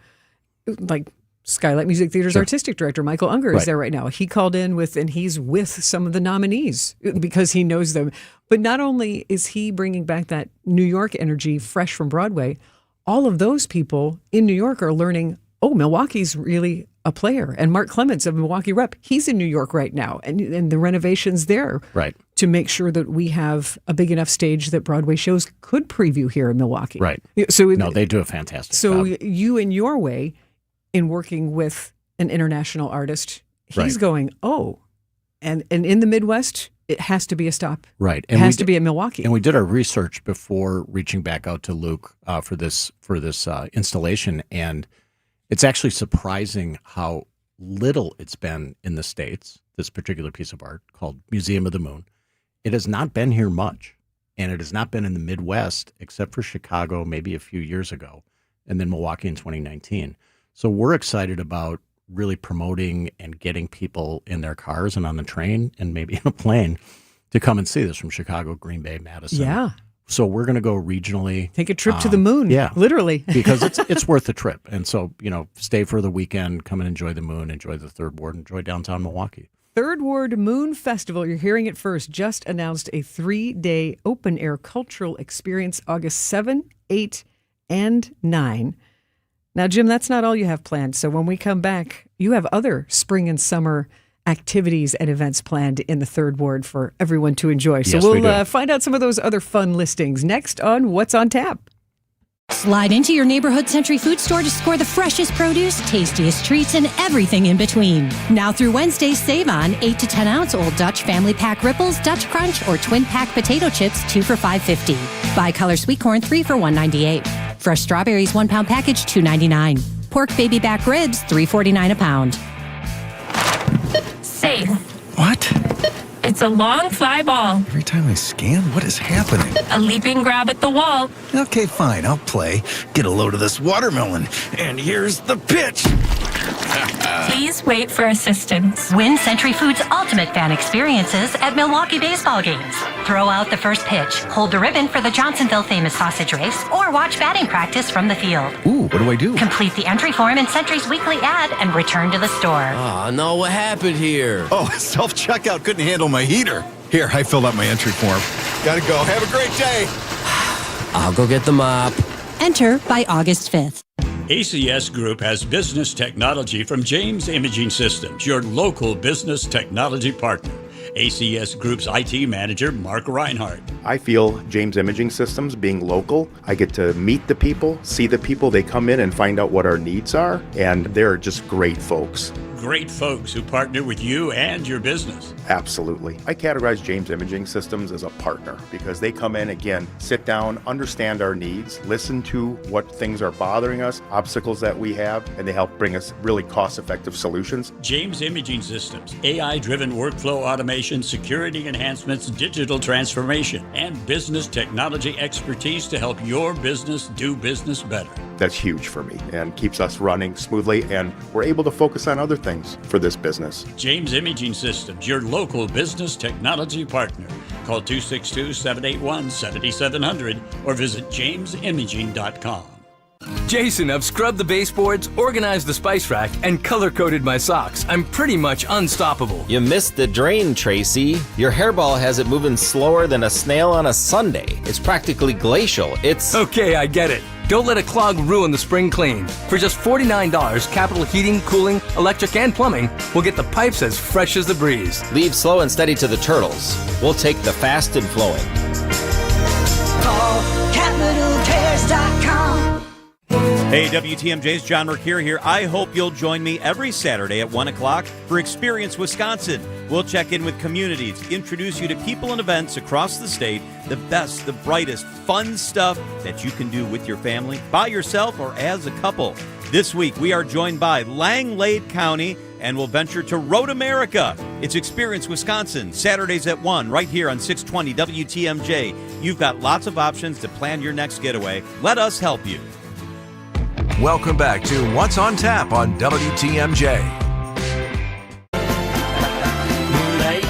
like Skylight Music Theater's artistic director, Michael Unger, is there right now. He called in and he's with some of the nominees because he knows them. But not only is he bringing back that New York energy fresh from Broadway, all of those people in New York are learning, oh, Milwaukee's really a player. And Mark Clements of Milwaukee Rep, he's in New York right now. And the renovations there to make sure that we have a big enough stage that Broadway shows could preview here in Milwaukee. Right. So no, they do a fantastic job. So you, in your way, in working with an international artist, he's going, oh, and in the Midwest, it has to be a stop. Right. It has to be in Milwaukee. And we did our research before reaching back out to Luke for this installation. And it's actually surprising how little it's been in the States, this particular piece of art called Museum of the Moon. It has not been here much, and it has not been in the Midwest except for Chicago maybe a few years ago, and then Milwaukee in 2019. So we're excited about really promoting and getting people in their cars and on the train and maybe in a plane to come and see this from Chicago, Green Bay, Madison. Yeah. So we're going to go regionally. Take a trip to the moon. Yeah. Literally. Because it's worth the trip. And so, stay for the weekend, come and enjoy the moon, enjoy the Third Ward, enjoy downtown Milwaukee. Third Ward Moon Festival, you're hearing it first, just announced a 3-day open-air cultural experience, August 7, 8, and 9. Now, Jim, that's not all you have planned. So when we come back, you have other spring and summer activities and events planned in the Third Ward for everyone to enjoy. So we'll find out some of those other fun listings next on What's on Tap. Slide into your neighborhood Century Food Store to score the freshest produce, tastiest treats, and everything in between. Now through Wednesday, save on 8 to 10 ounce Old Dutch Family Pack Ripples, Dutch Crunch, or Twin Pack Potato Chips, 2 for $5.50. Bicolor Sweet Corn, 3 for $1.98. Fresh strawberries, 1 pound package, $2.99. Pork baby back ribs, $3.49 a pound. Safe. What? It's a long fly ball. Every time I scan, what is happening? A leaping grab at the wall. Okay, fine, I'll play. Get a load of this watermelon. And here's the pitch. Please wait for assistance. Win Century Foods Ultimate Fan Experiences at Milwaukee baseball games. Throw out the first pitch, hold the ribbon for the Johnsonville Famous Sausage Race, or watch batting practice from the field. Ooh, what do I do? Complete the entry form in Century's weekly ad and return to the store. Oh, no, what happened here? Oh, self-checkout couldn't handle my heater. Here, I filled out my entry form. Gotta go. Have a great day. I'll go get the mop. Enter by August 5th. ACS Group has business technology from James Imaging Systems, your local business technology partner. ACS Group's IT manager, Mark Reinhardt. I feel James Imaging Systems, being local, I get to meet the people, see the people. They come in and find out what our needs are, and they're just great folks. Great folks who partner with you and your business. Absolutely. I categorize James Imaging Systems as a partner because they come in, again, sit down, understand our needs, listen to what things are bothering us, obstacles that we have, and they help bring us really cost-effective solutions. James Imaging Systems, AI-driven workflow automation, security enhancements, digital transformation, and business technology expertise to help your business do business better. That's huge for me and keeps us running smoothly, and we're able to focus on other things for this business. James Imaging Systems, your local business technology partner. Call 262-781-7700 or visit jamesimaging.com. Jason, I've scrubbed the baseboards, organized the spice rack, and color-coded my socks. I'm pretty much unstoppable. You missed the drain, Tracy. Your hairball has it moving slower than a snail on a Sunday. It's practically glacial. It's... Okay, I get it. Don't let a clog ruin the spring clean. For just $49, Capital Heating, Cooling, Electric, and Plumbing will get the pipes as fresh as the breeze. Leave slow and steady to the turtles. We'll take the fast and flowing. Call CapitalCares.com. Hey, WTMJ's John Mercure here. I hope you'll join me every Saturday at 1 o'clock for Experience Wisconsin. We'll check in with communities, introduce you to people and events across the state, the best, the brightest, fun stuff that you can do with your family, by yourself, or as a couple. This week, we are joined by Langlade County, and we'll venture to Road America. It's Experience Wisconsin, Saturdays at 1, right here on 620 WTMJ. You've got lots of options to plan your next getaway. Let us help you. Welcome back to What's on Tap on WTMJ. Moonlight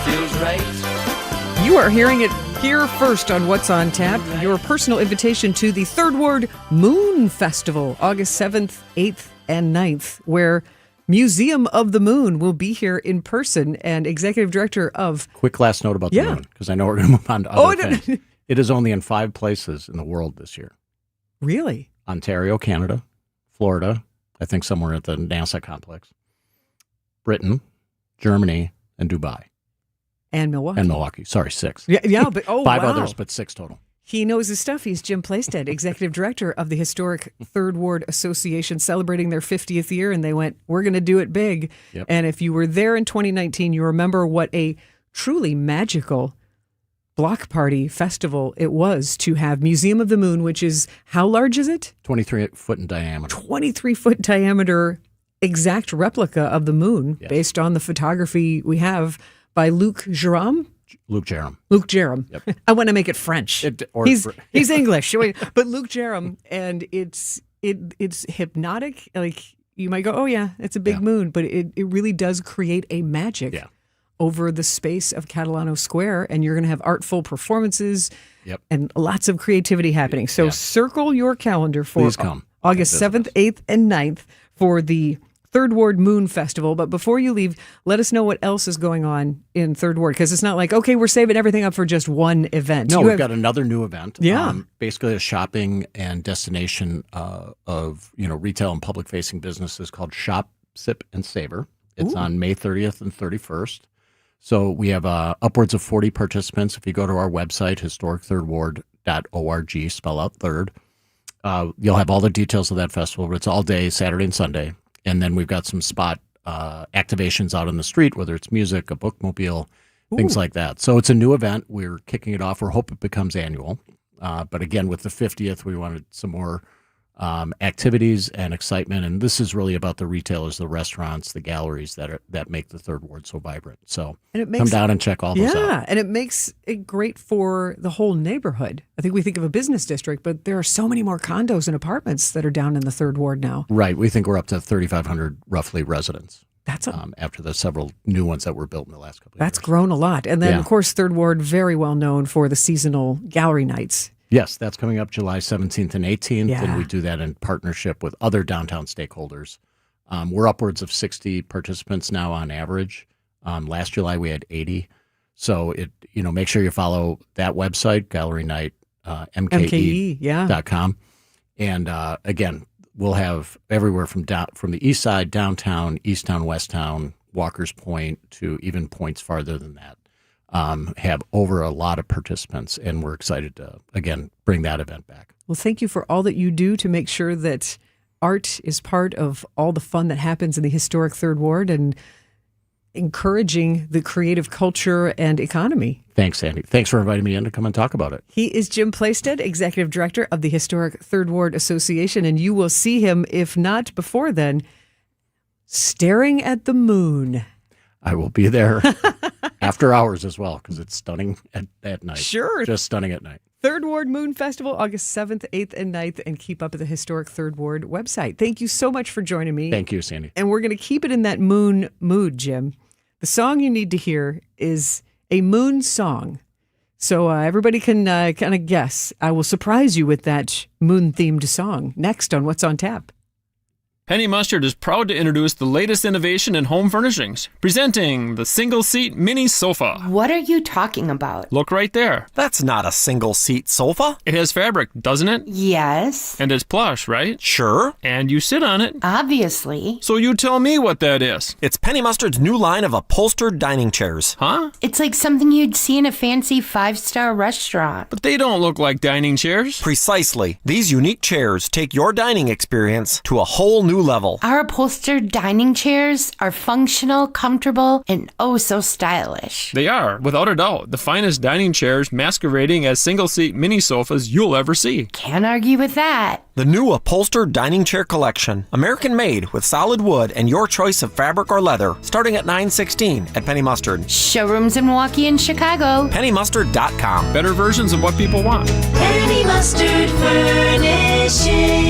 feels right. You are hearing it here first on What's on Tap, your personal invitation to the Third Ward Moon Festival, August 7th, 8th, and 9th, where Museum of the Moon will be here in person, and Executive Director of... Quick last note about the moon, because I know we're going to move on to other things. It is only in 5 places in the world this year. Really? Ontario, Canada, Florida, I think somewhere at the NASA complex, Britain, Germany, and Dubai. And Milwaukee. And Milwaukee. Sorry, 6. Yeah, but 5 wow. others, but 6 total. He knows his stuff. He's Jim Playstead, Executive Director of the Historic Third Ward Association, celebrating their 50th year, and they went, we're going to do it big. Yep. And if you were there in 2019, you remember what a truly magical block party festival it was to have Museum of the Moon, which is, how large is it? 23 foot in diameter. 23 foot diameter exact replica of the moon, based on the photography we have by Luc Jerome. Luc Jerome. Luc Jerome. Yep. I want to make it French. He's English, but Luc Jerome, and it's hypnotic. Like, you might go, oh yeah, it's a big moon, but it really does create a magic over the space of Catalano Square, and you're going to have artful performances and lots of creativity happening. So circle your calendar for August 7th, 8th, and 9th for the Third Ward Moon Festival. But before you leave, let us know what else is going on in Third Ward, because it's not like, okay, we're saving everything up for just one event. No, we've got another new event. Yeah. Basically a shopping and destination of retail and public-facing businesses called Shop, Sip, and Savor. It's on May 30th and 31st. So we have upwards of 40 participants. If you go to our website, historicthirdward.org, spell out third, you'll have all the details of that festival. It's all day, Saturday and Sunday. And then we've got some spot activations out on the street, whether it's music, a bookmobile, things like that. So it's a new event. We're kicking it off. We hope it becomes annual. But again, with the 50th, we wanted some more activities and excitement. And this is really about the retailers, the restaurants, the galleries that make the Third Ward so vibrant. So come down and check all those out. Yeah, and it makes it great for the whole neighborhood. I think we think of a business district, but there are so many more condos and apartments that are down in the Third Ward now. Right. We think we're up to 3,500 roughly residents. That's after the several new ones that were built in the last couple of years. That's grown a lot. And then, of course, Third Ward, very well known for the seasonal gallery nights. Yes, that's coming up July 17th and 18th, Yeah. and we do that in partnership with other downtown stakeholders. We're upwards of 60 participants now on average. Last July we had 80. So make sure you follow that website, Gallery Night, MKE.com. And again, we'll have everywhere from the east side, downtown, east town, west town, Walker's Point, to even points farther than that. Have over a lot of participants, and we're excited to, again, bring that event back. Well, thank you for all that you do to make sure that art is part of all the fun that happens in the historic Third Ward and encouraging the creative culture and economy. Thanks, Sandy. Thanks for inviting me in to come and talk about it. He is Jim Plaisted, Executive Director of the Historic Third Ward Association, and you will see him, if not before then, staring at the moon. I will be there after hours as well, because it's stunning at night. Sure. Just stunning at night. Third Ward Moon Festival, August 7th, 8th, and 9th, and keep up at the Historic Third Ward website. Thank you so much for joining me. Thank you, Sandy. And we're going to keep it in that moon mood, Jim. The song you need to hear is a moon song. So everybody can kind of guess. I will surprise you with that moon-themed song next on What's on Tap. Penny Mustard is proud to introduce the latest innovation in home furnishings, presenting the single-seat mini sofa. What are you talking about? Look right there. That's not a single-seat sofa. It has fabric, doesn't it? Yes. And it's plush, right? Sure. And you sit on it. Obviously. So you tell me what that is. It's Penny Mustard's new line of upholstered dining chairs. Huh? It's like something you'd see in a fancy 5-star restaurant. But they don't look like dining chairs. Precisely. These unique chairs take your dining experience to a whole new level. Our upholstered dining chairs are functional, comfortable, and oh so stylish. They are, without a doubt, the finest dining chairs masquerading as single-seat mini sofas you'll ever see. Can't argue with that. The new upholstered dining chair collection, American-made with solid wood and your choice of fabric or leather, starting at $9.16 at Penny Mustard. Showrooms in Milwaukee and Chicago. PennyMustard.com. Better versions of what people want. Penny Mustard Furnishing.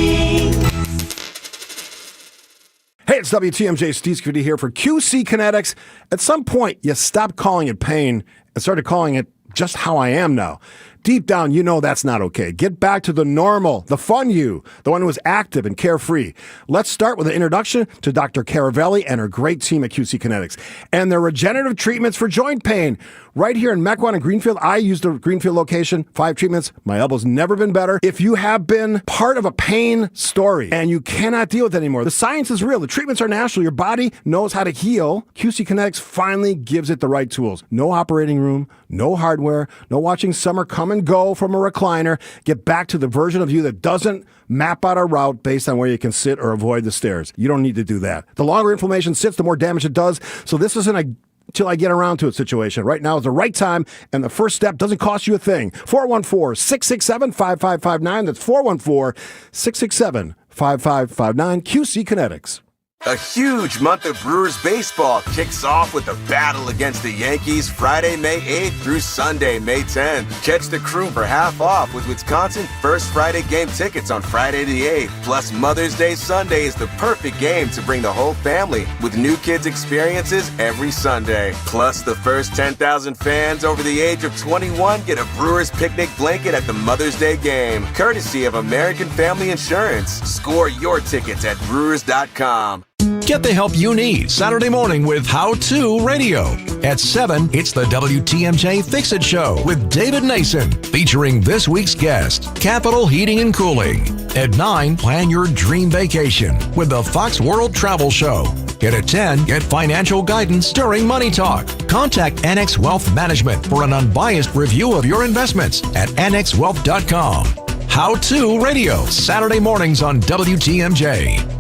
Hey, it's WTMJ Steve Scooty here for QC Kinetics. At some point, you stopped calling it pain and started calling it just how I am now. Deep down, you know that's not okay. Get back to the normal, the fun you, the one who is active and carefree. Let's start with an introduction to Dr. Caravelli and her great team at QC Kinetics and their regenerative treatments for joint pain. Right here in Mequon and Greenfield, I use the Greenfield location, 5 treatments. My elbow's never been better. If you have been part of a pain story and you cannot deal with it anymore, the science is real. The treatments are natural. Your body knows how to heal. QC Kinetics finally gives it the right tools. No operating room, no hardware, no watching summer come and go from a recliner. Get back to the version of you that doesn't map out a route based on where you can sit or avoid the stairs. You don't need to do that. The longer inflammation sits, the more damage it does. So this isn't a till I get around to it situation. Right now is the right time, and the first step doesn't cost you a thing. 414-667-5559. That's 414-667-5559. QC Kinetics. A huge month of Brewers baseball kicks off with a battle against the Yankees Friday, May 8th through Sunday, May 10th. Catch the crew for half off with Wisconsin First Friday game tickets on Friday the 8th. Plus, Mother's Day Sunday is the perfect game to bring the whole family with new kids experiences every Sunday. Plus, the first 10,000 fans over the age of 21 get a Brewers picnic blanket at the Mother's Day game, courtesy of American Family Insurance. Score your tickets at Brewers.com. Get the help you need Saturday morning with How To Radio. At 7, it's the WTMJ Fix It Show with David Nason, featuring this week's guest, Capital Heating and Cooling. At 9, plan your dream vacation with the Fox World Travel Show. And at 10, get financial guidance during Money Talk. Contact Annex Wealth Management for an unbiased review of your investments at annexwealth.com. How To Radio, Saturday mornings on WTMJ.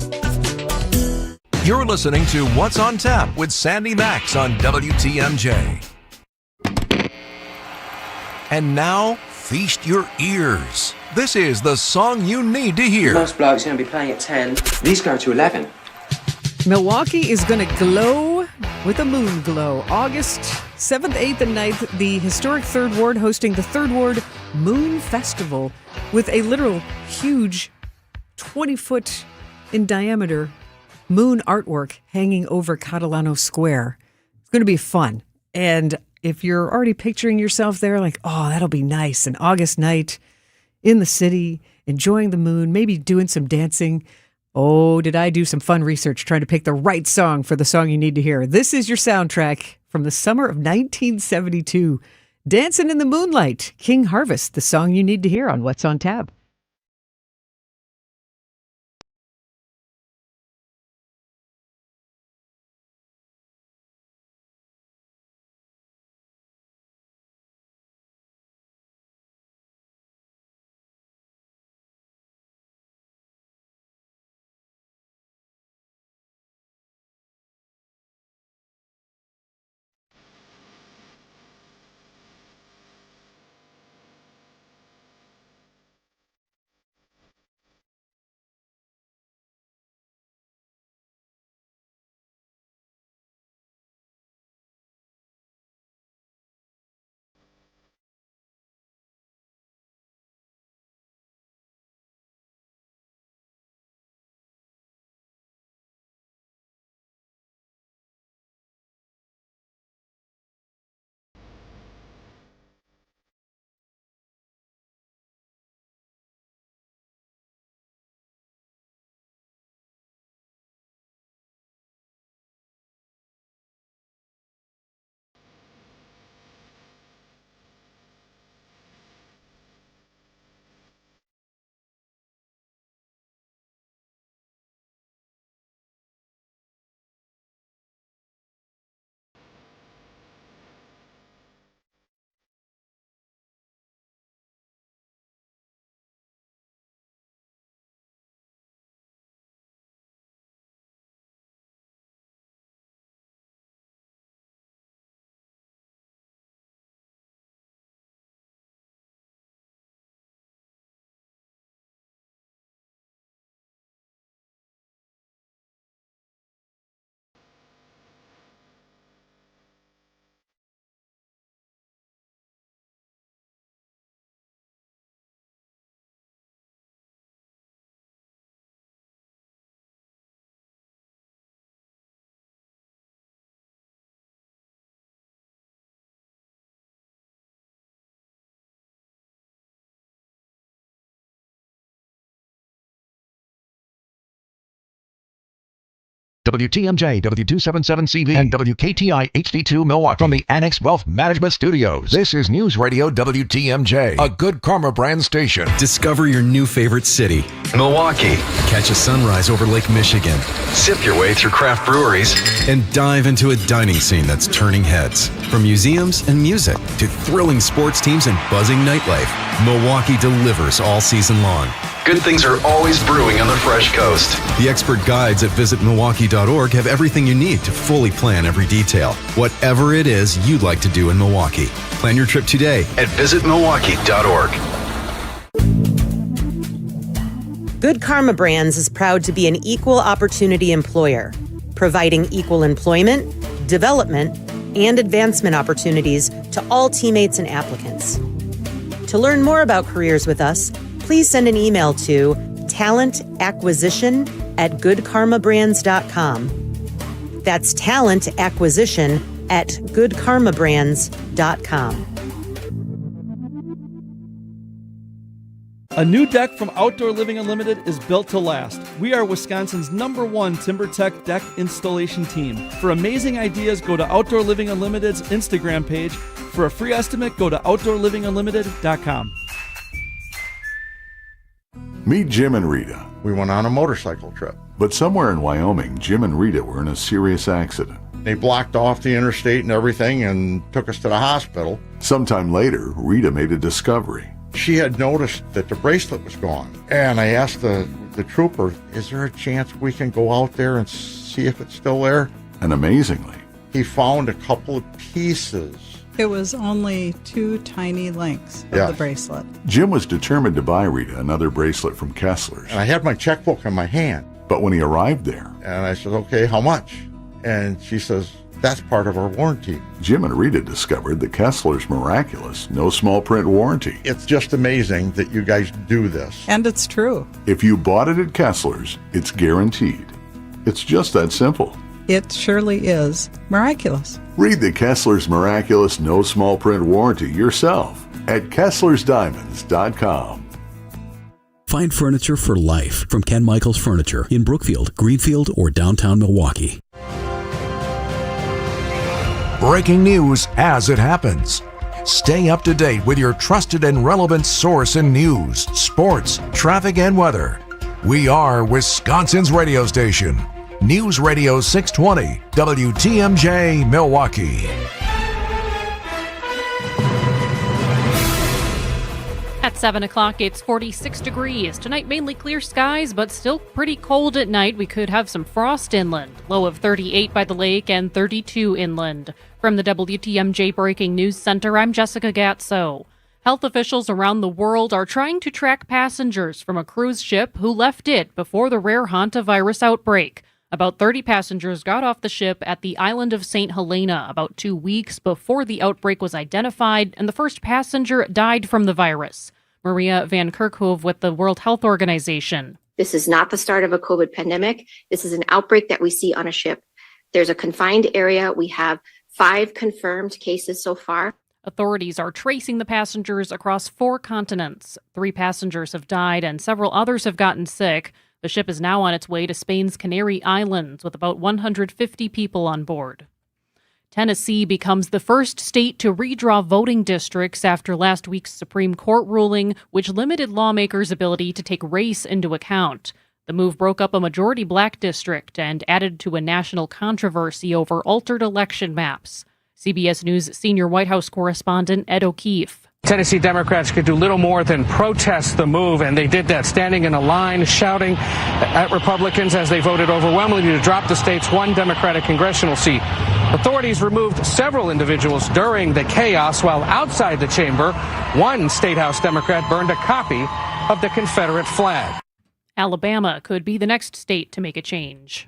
You're listening to What's on Tap with Sandy Maxx on WTMJ. And now, feast your ears. This is the song you need to hear. Most blokes are going to be playing at 10. These go to 11. Milwaukee is going to glow with a moon glow. August 7th, 8th, and 9th, the historic 3rd Ward hosting the 3rd Ward Moon Festival with a literal huge 20-foot in diameter moon artwork hanging over Catalano Square. It's going to be fun. And if you're already picturing yourself there, like, oh, that'll be nice, an August night in the city, enjoying the moon, maybe doing some dancing. Oh, did I do some fun research trying to pick the right song for the song you need to hear. This is your soundtrack from the summer of 1972. Dancing in the Moonlight, King Harvest, the song you need to hear on What's on Tab. WTMJ, W277CV, and WKTI HD2 Milwaukee from the Annex Wealth Management Studios. This is News Radio WTMJ, a Good Karma brand station. Discover your new favorite city, Milwaukee. Catch a sunrise over Lake Michigan. Sip your way through craft breweries and dive into a dining scene that's turning heads. From museums and music to thrilling sports teams and buzzing nightlife, Milwaukee delivers all season long. Good things are always brewing on the Fresh Coast. The expert guides at visitmilwaukee.org have everything you need to fully plan every detail. Whatever it is you'd like to do in Milwaukee. Plan your trip today at visitmilwaukee.org. Good Karma Brands is proud to be an equal opportunity employer, providing equal employment, development, and advancement opportunities to all teammates and applicants. To learn more about careers with us, please send an email to talentacquisition@goodkarmabrands.com. That's talentacquisition@goodkarmabrands.com. A new deck from Outdoor Living Unlimited is built to last. We are Wisconsin's #1 TimberTech deck installation team. For amazing ideas, go to Outdoor Living Unlimited's Instagram page. For a free estimate, go to outdoorlivingunlimited.com. Meet Jim and Rita. We went on a motorcycle trip. But somewhere in Wyoming, Jim and Rita were in a serious accident. They blocked off the interstate and everything and took us to the hospital. Sometime later, Rita made a discovery. She had noticed that the bracelet was gone. And I asked the trooper, is there a chance we can go out there and see if it's still there? And amazingly, he found a couple of pieces It was only 2 tiny links of the bracelet. Jim was determined to buy Rita another bracelet from Kessler's. And I had my checkbook in my hand. But when he arrived there, And I said, okay, how much? And she says, that's part of our warranty. Jim and Rita discovered the Kessler's miraculous no small print warranty. It's just amazing that you guys do this. And it's true. If you bought it at Kessler's, it's guaranteed. It's just that simple. It surely is miraculous. Read the Kessler's miraculous no small print warranty yourself at KesslersDiamonds.com. Find furniture for life from Ken Michaels Furniture in Brookfield, Greenfield, or downtown Milwaukee. Breaking news as it happens. Stay up to date with your trusted and relevant source in news, sports, traffic, and weather. We are Wisconsin's radio station. News Radio 620, WTMJ, Milwaukee. At 7 o'clock, it's 46 degrees. Tonight, mainly clear skies, but still pretty cold at night. We could have some frost inland. Low of 38 by the lake and 32 inland. From the WTMJ Breaking News Center, I'm Jessica Gatso. Health officials around the world are trying to track passengers from a cruise ship who left it before the rare hantavirus outbreak. About 30 passengers got off the ship at the island of St. Helena about 2 weeks before the outbreak was identified, and the first passenger died from the virus. Maria Van Kerkhove with the World Health Organization. This is not the start of a COVID pandemic. This is an outbreak that we see on a ship. There's a confined area. We have 5 confirmed cases so far. Authorities are tracing the passengers across 4 continents. 3 passengers have died and several others have gotten sick. The ship is now on its way to Spain's Canary Islands with about 150 people on board. Tennessee becomes the first state to redraw voting districts after last week's Supreme Court ruling, which limited lawmakers' ability to take race into account. The move broke up a majority black district and added to a national controversy over altered election maps. CBS News senior White House correspondent Ed O'Keefe. Tennessee Democrats could do little more than protest the move, and they did that standing in a line, shouting at Republicans as they voted overwhelmingly to drop the state's 1 Democratic congressional seat. Authorities removed several individuals during the chaos, while outside the chamber, 1 State House Democrat burned a copy of the Confederate flag. Alabama could be the next state to make a change.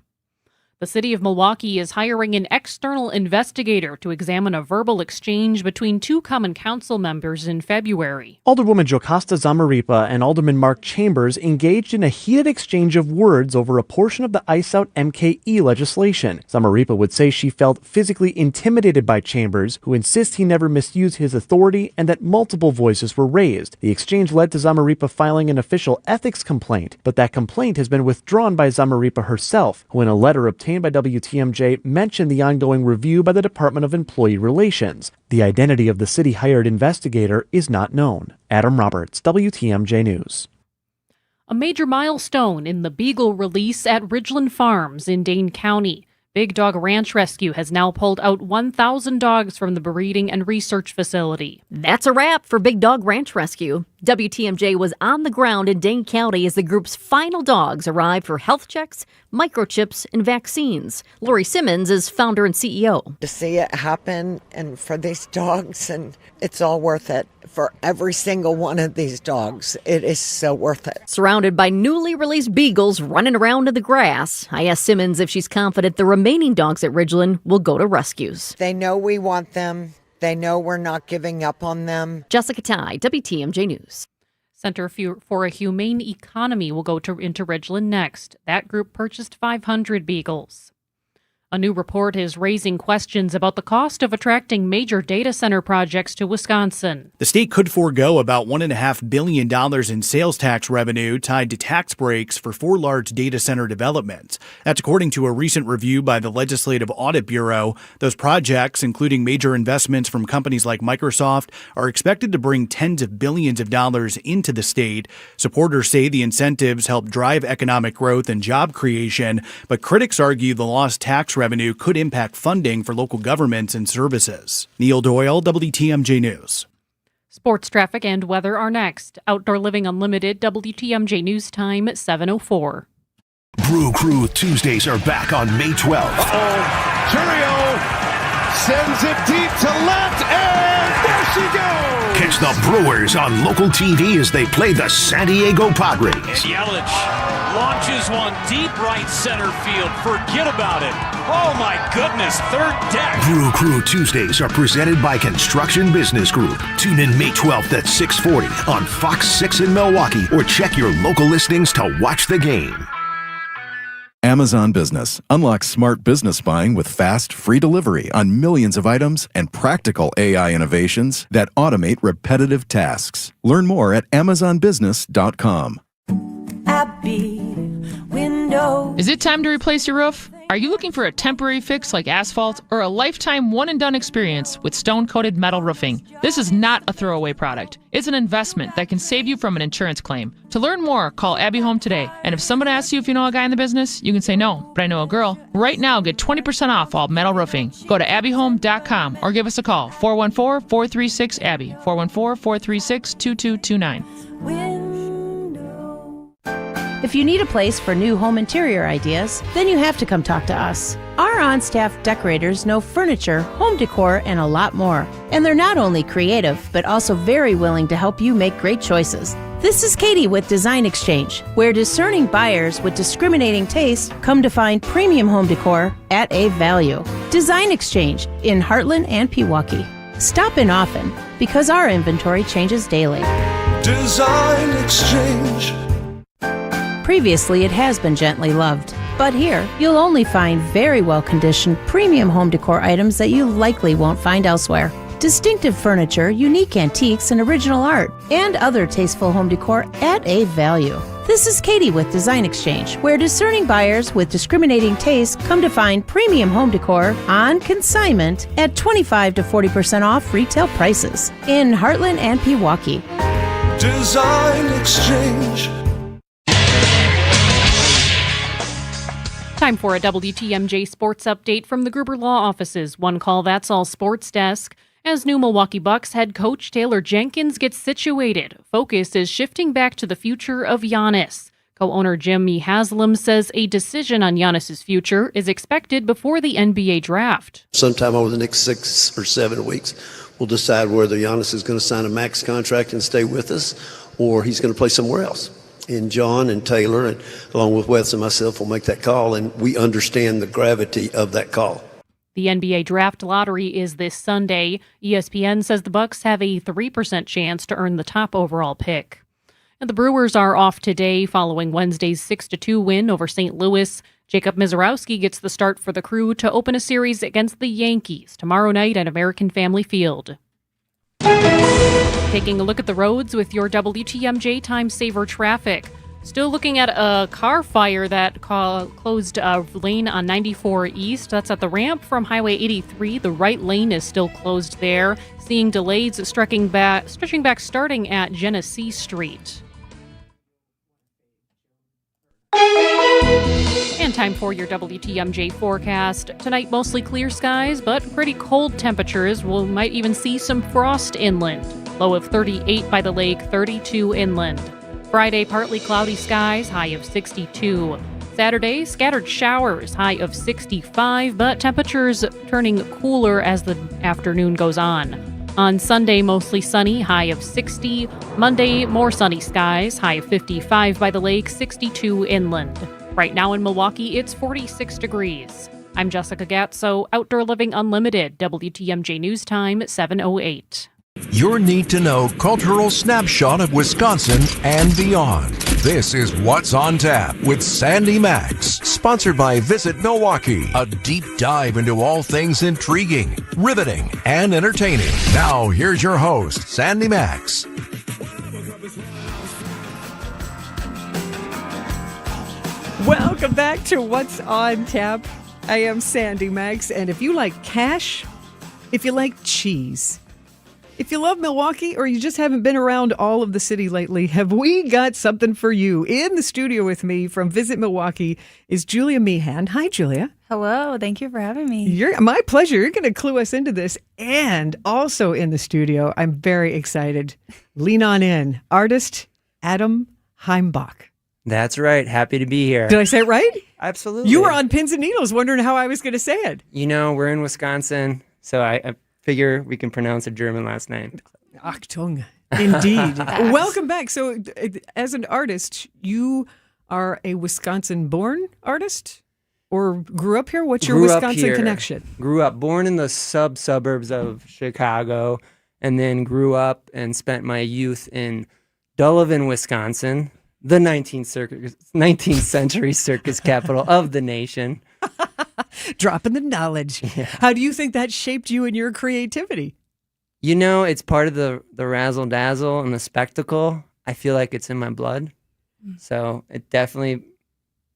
The city of Milwaukee is hiring an external investigator to examine a verbal exchange between 2 common council members in February. Alderwoman Jocasta Zamarripa and Alderman Mark Chambers engaged in a heated exchange of words over a portion of the ICE Out MKE legislation. Zamarripa would say she felt physically intimidated by Chambers, who insists he never misused his authority and that multiple voices were raised. The exchange led to Zamarripa filing an official ethics complaint, but that complaint has been withdrawn by Zamarripa herself, who in a letter obtained by WTMJ mentioned the ongoing review by the Department of Employee Relations. The identity of the city-hired investigator is not known. Adam Roberts, WTMJ News. A major milestone in the Beagle release at Ridgeland Farms in Dane County. Big Dog Ranch Rescue has now pulled out 1,000 dogs from the breeding and research facility. That's a wrap for Big Dog Ranch Rescue. WTMJ was on the ground in Dane County as the group's final dogs arrived for health checks, microchips, and vaccines. Lori Simmons is founder and CEO. To see it happen and for these dogs, and it's all worth it. For every single one of these dogs, it is so worth it. Surrounded by newly released beagles running around in the grass, I asked Simmons if she's confident the remaining dogs at Ridgeland will go to rescues. They know we want them. They know we're not giving up on them. Jessica Tai, WTMJ News. Center for a Humane Economy will go into Ridgeland next. That group purchased 500 beagles. A new report is raising questions about the cost of attracting major data center projects to Wisconsin. The state could forego about $1.5 billion in sales tax revenue tied to tax breaks for 4 large data center developments. That's according to a recent review by the Legislative Audit Bureau. Those projects, including major investments from companies like Microsoft, are expected to bring tens of billions of dollars into the state. Supporters say the incentives help drive economic growth and job creation, but critics argue the lost tax revenue could impact funding for local governments and services. Neil Doyle, WTMJ News. Sports traffic and weather are next. Outdoor Living Unlimited, WTMJ News Time, 7:04. Brew Crew Tuesdays are back on May 12th. Cheerio! Sends it deep to left, and there she goes! Catch the Brewers on local TV as they play the San Diego Padres. And Yelich launches one deep right center field. Forget about it. Oh my goodness, third deck. Brew Crew Tuesdays are presented by Construction Business Group. Tune in May 12th at 6:40 on Fox 6 in Milwaukee or check your local listings to watch the game. Amazon Business. Unlock smart business buying with fast, free delivery on millions of items and practical AI innovations that automate repetitive tasks. Learn more at amazonbusiness.com. Abby Windows. Is it time to replace your roof? Are you looking for a temporary fix like asphalt or a lifetime one-and-done experience with stone-coated metal roofing? This is not a throwaway product. It's an investment that can save you from an insurance claim. To learn more, call Abbey Home today. And if someone asks you if you know a guy in the business, you can say no, but I know a girl. Right now, get 20% off all metal roofing. Go to abbyhome.com or give us a call, 414-436-ABBY, 414-436-2229. If you need a place for new home interior ideas, then you have to come talk to us. Our on-staff decorators know furniture, home decor, and a lot more. And they're not only creative, but also very willing to help you make great choices. This is Katie with Design Exchange, where discerning buyers with discriminating taste come to find premium home decor at a value. Design Exchange in Heartland and Pewaukee. Stop in often, because our inventory changes daily. Design Exchange. Previously, it has been gently loved. But here, you'll only find very well-conditioned premium home decor items that you likely won't find elsewhere. Distinctive furniture, unique antiques, and original art, and other tasteful home decor at a value. This is Katie with Design Exchange, where discerning buyers with discriminating taste come to find premium home decor on consignment at 25 to 40% off retail prices in Heartland and Pewaukee. Design Exchange. Time for a WTMJ sports update from the Gruber Law Office's One Call That's All Sports Desk. As new Milwaukee Bucks head coach Taylor Jenkins gets situated, focus is shifting back to the future of Giannis. Co-owner Jimmy Haslam says a decision on Giannis's future is expected before the NBA draft. Sometime over the next 6 or 7 weeks, we'll decide whether Giannis is going to sign a max contract and stay with us, or he's going to play somewhere else. And John and Taylor, and along with Wes and myself, will make that call, and we understand the gravity of that call. The NBA draft lottery is this Sunday. ESPN says the Bucks have a 3% chance to earn the top overall pick. And the Brewers are off today following Wednesday's 6-2 win over St. Louis. Jacob Mizorowski gets the start for the Crew to open a series against the Yankees tomorrow night at American Family Field. Taking a look at the roads with your WTMJ Time Saver traffic. Still looking at a car fire that closed a lane on 94 East. That's at the ramp from Highway 83. The right lane is still closed there. Seeing delays stretching back starting at Genesee Street. And time for your WTMJ forecast. Tonight, mostly clear skies, but pretty cold temperatures. We might even see some frost inland. Low of 38 by the lake, 32 inland. Friday, partly cloudy skies, high of 62. Saturday, scattered showers, high of 65, but temperatures turning cooler as the afternoon goes on. On Sunday, mostly sunny, high of 60. Monday, more sunny skies, high of 55 by the lake, 62 inland. Right now in Milwaukee, it's 46 degrees. I'm Jessica Gatso, Outdoor Living Unlimited, WTMJ News Time, 7:08. Your need-to-know cultural snapshot of Wisconsin and beyond. This is What's on Tap with Sandy Maxx, sponsored by Visit Milwaukee, a deep dive into all things intriguing, riveting, and entertaining. Now, here's your host, Sandy Maxx. Welcome back to What's on Tap. I am Sandy Maxx, and if you like cash, if you like cheese, if you love Milwaukee or you just haven't been around all of the city lately, have we got something for you? In the studio with me from Visit Milwaukee is Julia Meehan. Hi, Julia. Hello. Thank you for having me. My pleasure. You're going to clue us into this. And also in the studio, I'm very excited. Lean on in. Artist Adam Heimbach. That's right. Happy to be here. Did I say it right? Absolutely. You were on pins and needles wondering how I was going to say it. You know, we're in Wisconsin. So I figure we can pronounce a German last name. Achtung. Indeed. Welcome back. So as an artist, you are a Wisconsin-born artist or grew up here? What's your Wisconsin connection? Grew up, born in the suburbs of Chicago, and then grew up and spent my youth in Duluth, Wisconsin, the 19th century circus capital of the nation. Dropping the knowledge. Yeah. How do you think that shaped you and your creativity? You know, it's part of the razzle dazzle and the spectacle. I feel like it's in my blood. So it definitely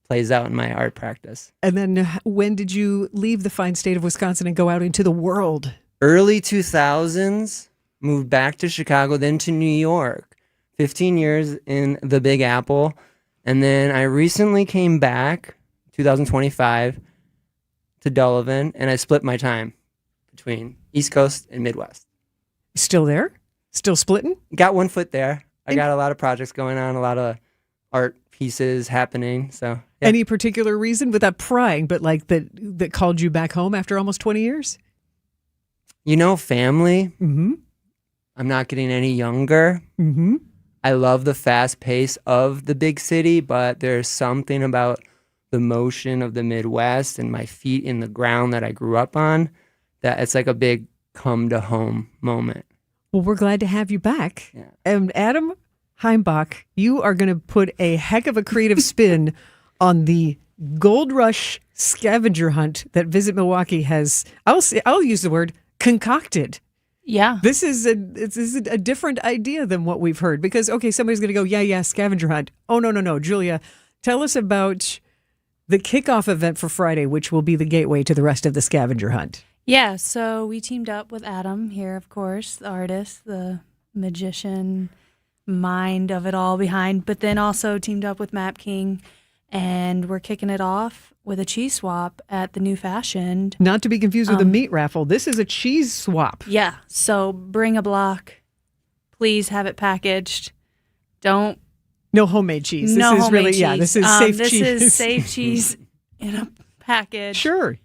plays out in my art practice. And then when did you leave the fine state of Wisconsin and go out into the world? Early 2000s, moved back to Chicago, then to New York. 15 years in the Big Apple. And then I recently came back, 2025, to Duluth, and I split my time between East Coast and Midwest. Still there? Still splitting? Got one foot there. I got a lot of projects going on, a lot of art pieces happening. So, yeah. Any particular reason, without prying, but like that called you back home after almost 20 years? You know, family. Mm-hmm. I'm not getting any younger. Mm-hmm. I love the fast pace of the big city, but there's something about the motion of the Midwest and my feet in the ground that I grew up on that it's like a big come to home moment. Well, we're glad to have you back. Yeah. And Adam Heimbach, you are going to put a heck of a creative spin on the Gold Rush scavenger hunt that Visit Milwaukee has, I'll use the word, concocted. Yeah. This is a different idea than what we've heard because, okay, somebody's going to go, yeah, scavenger hunt. Oh, no. Julia, tell us about the kickoff event for Friday, which will be the gateway to the rest of the scavenger hunt. Yeah, so we teamed up with Adam here, of course, the artist, the magician mind of it all behind, but then also teamed up with Map King, and we're kicking it off with a cheese swap at the New Fashioned. Not to be confused with a meat raffle. This is a cheese swap. Yeah, so bring a block. Please have it packaged. No homemade cheese. No this is homemade really, cheese. yeah, this is safe cheese. This is safe cheese in a package. Sure.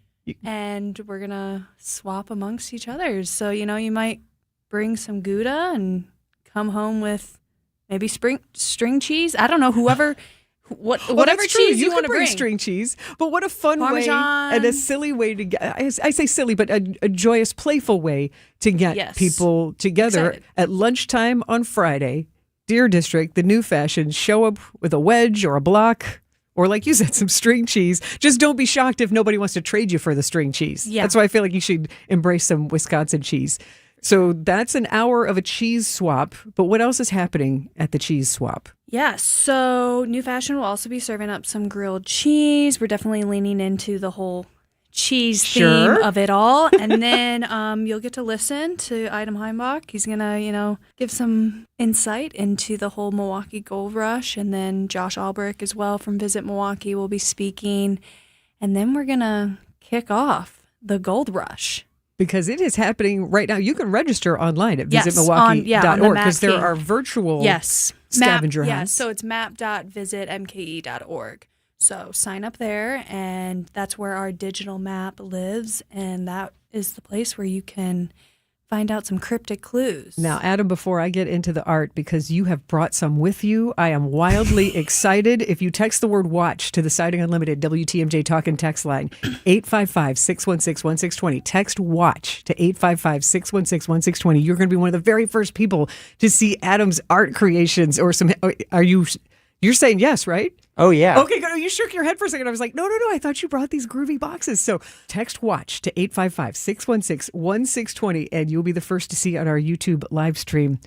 And we're going to swap amongst each other. So, you might bring some Gouda and come home with maybe string cheese. I don't know, whatever cheese you want to bring. String cheese. But what a fun Parmesan. way and a silly way to get, I say silly, but a joyous, playful way to get people together at lunchtime on Friday. Deer District, the New Fashion, show up with a wedge or a block. Or like you said, some string cheese. Just don't be shocked if nobody wants to trade you for the string cheese. Yeah. That's why I feel like you should embrace some Wisconsin cheese. So that's an hour of a cheese swap. But what else is happening at the cheese swap? Yeah, so New Fashion will also be serving up some grilled cheese. We're definitely leaning into the whole cheese theme of it all. And then you'll get to listen to Adam Heimbach. He's going to, give some insight into the whole Milwaukee Gold Rush. And then Josh Albrecht as well from Visit Milwaukee will be speaking. And then we're going to kick off the Gold Rush. Because it is happening right now. You can register online at visitmilwaukee.org because there are virtual scavenger hunts. Yes, so it's map.visitmke.org. So sign up there, and that's where our digital map lives, and that is the place where you can find out some cryptic clues. Now, Adam, before I get into the art, because you have brought some with you, I am wildly excited. If you text the word watch to the Siding Unlimited WTMJ Talk and Text line, 855-616-1620. Text watch to 855-616-1620. You're going to be one of the very first people to see Adam's art creations or some. You're saying yes, right? Oh, yeah. Okay, good. You shook your head for a second. I was like, no. I thought you brought these groovy boxes. So text WATCH to 855-616-1620, and you'll be the first to see on our YouTube live stream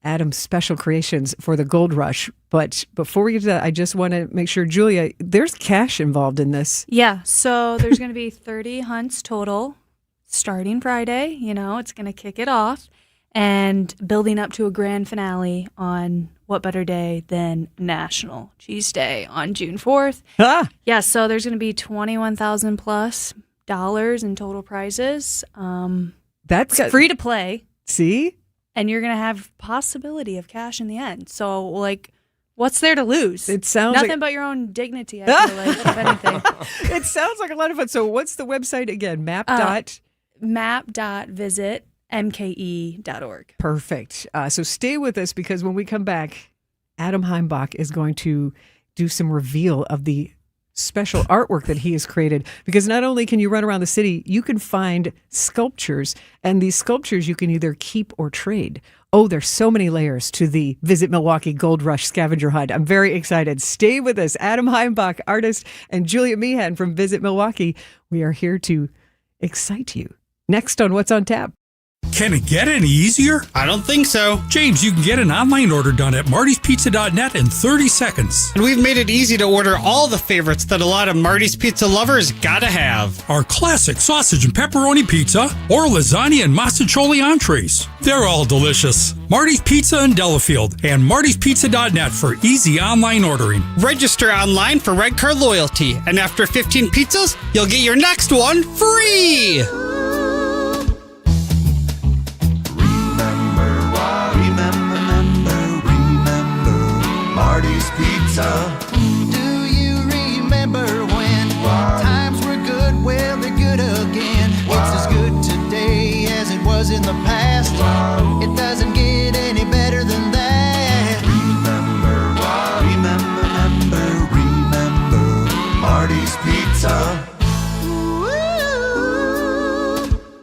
Adam's special creations for the Gold Rush. But before we get to that, I just want to make sure, Julia, there's cash involved in this. Yeah, so there's going to be 30 hunts total starting Friday. It's going to kick it off and building up to a grand finale on what better day than National Cheese Day on June 4th. Yeah, so there's going to be $21,000 plus in total prizes. That's free to play. See? And you're going to have possibility of cash in the end. So, what's there to lose? It sounds nothing but your own dignity, I feel like, if anything. It sounds like a lot of fun. So what's the website again? map.visitmke.org. Perfect. So stay with us because when we come back, Adam Heimbach is going to do some reveal of the special artwork that he has created. Because not only can you run around the city, you can find sculptures, and these sculptures you can either keep or trade. Oh, there's so many layers to the Visit Milwaukee Gold Rush scavenger hunt. I'm very excited. Stay with us. Adam Heimbach, artist, and Julia Meehan from Visit Milwaukee. We are here to excite you. Next on What's on Tap. Can it get any easier? I don't think so. James, you can get an online order done at martyspizza.net in 30 seconds. And we've made it easy to order all the favorites that a lot of Marty's Pizza lovers gotta have. Our classic sausage and pepperoni pizza or lasagna and masticholi entrees. They're all delicious. Marty's Pizza in Delafield and martyspizza.net for easy online ordering. Register online for Red Card Loyalty, and after 15 pizzas, you'll get your next one free! Marty's Pizza. Do you remember when times were good? Well, they're good again. It's as good today as it was in the past. It doesn't get any better than that. Remember, Marty's Pizza.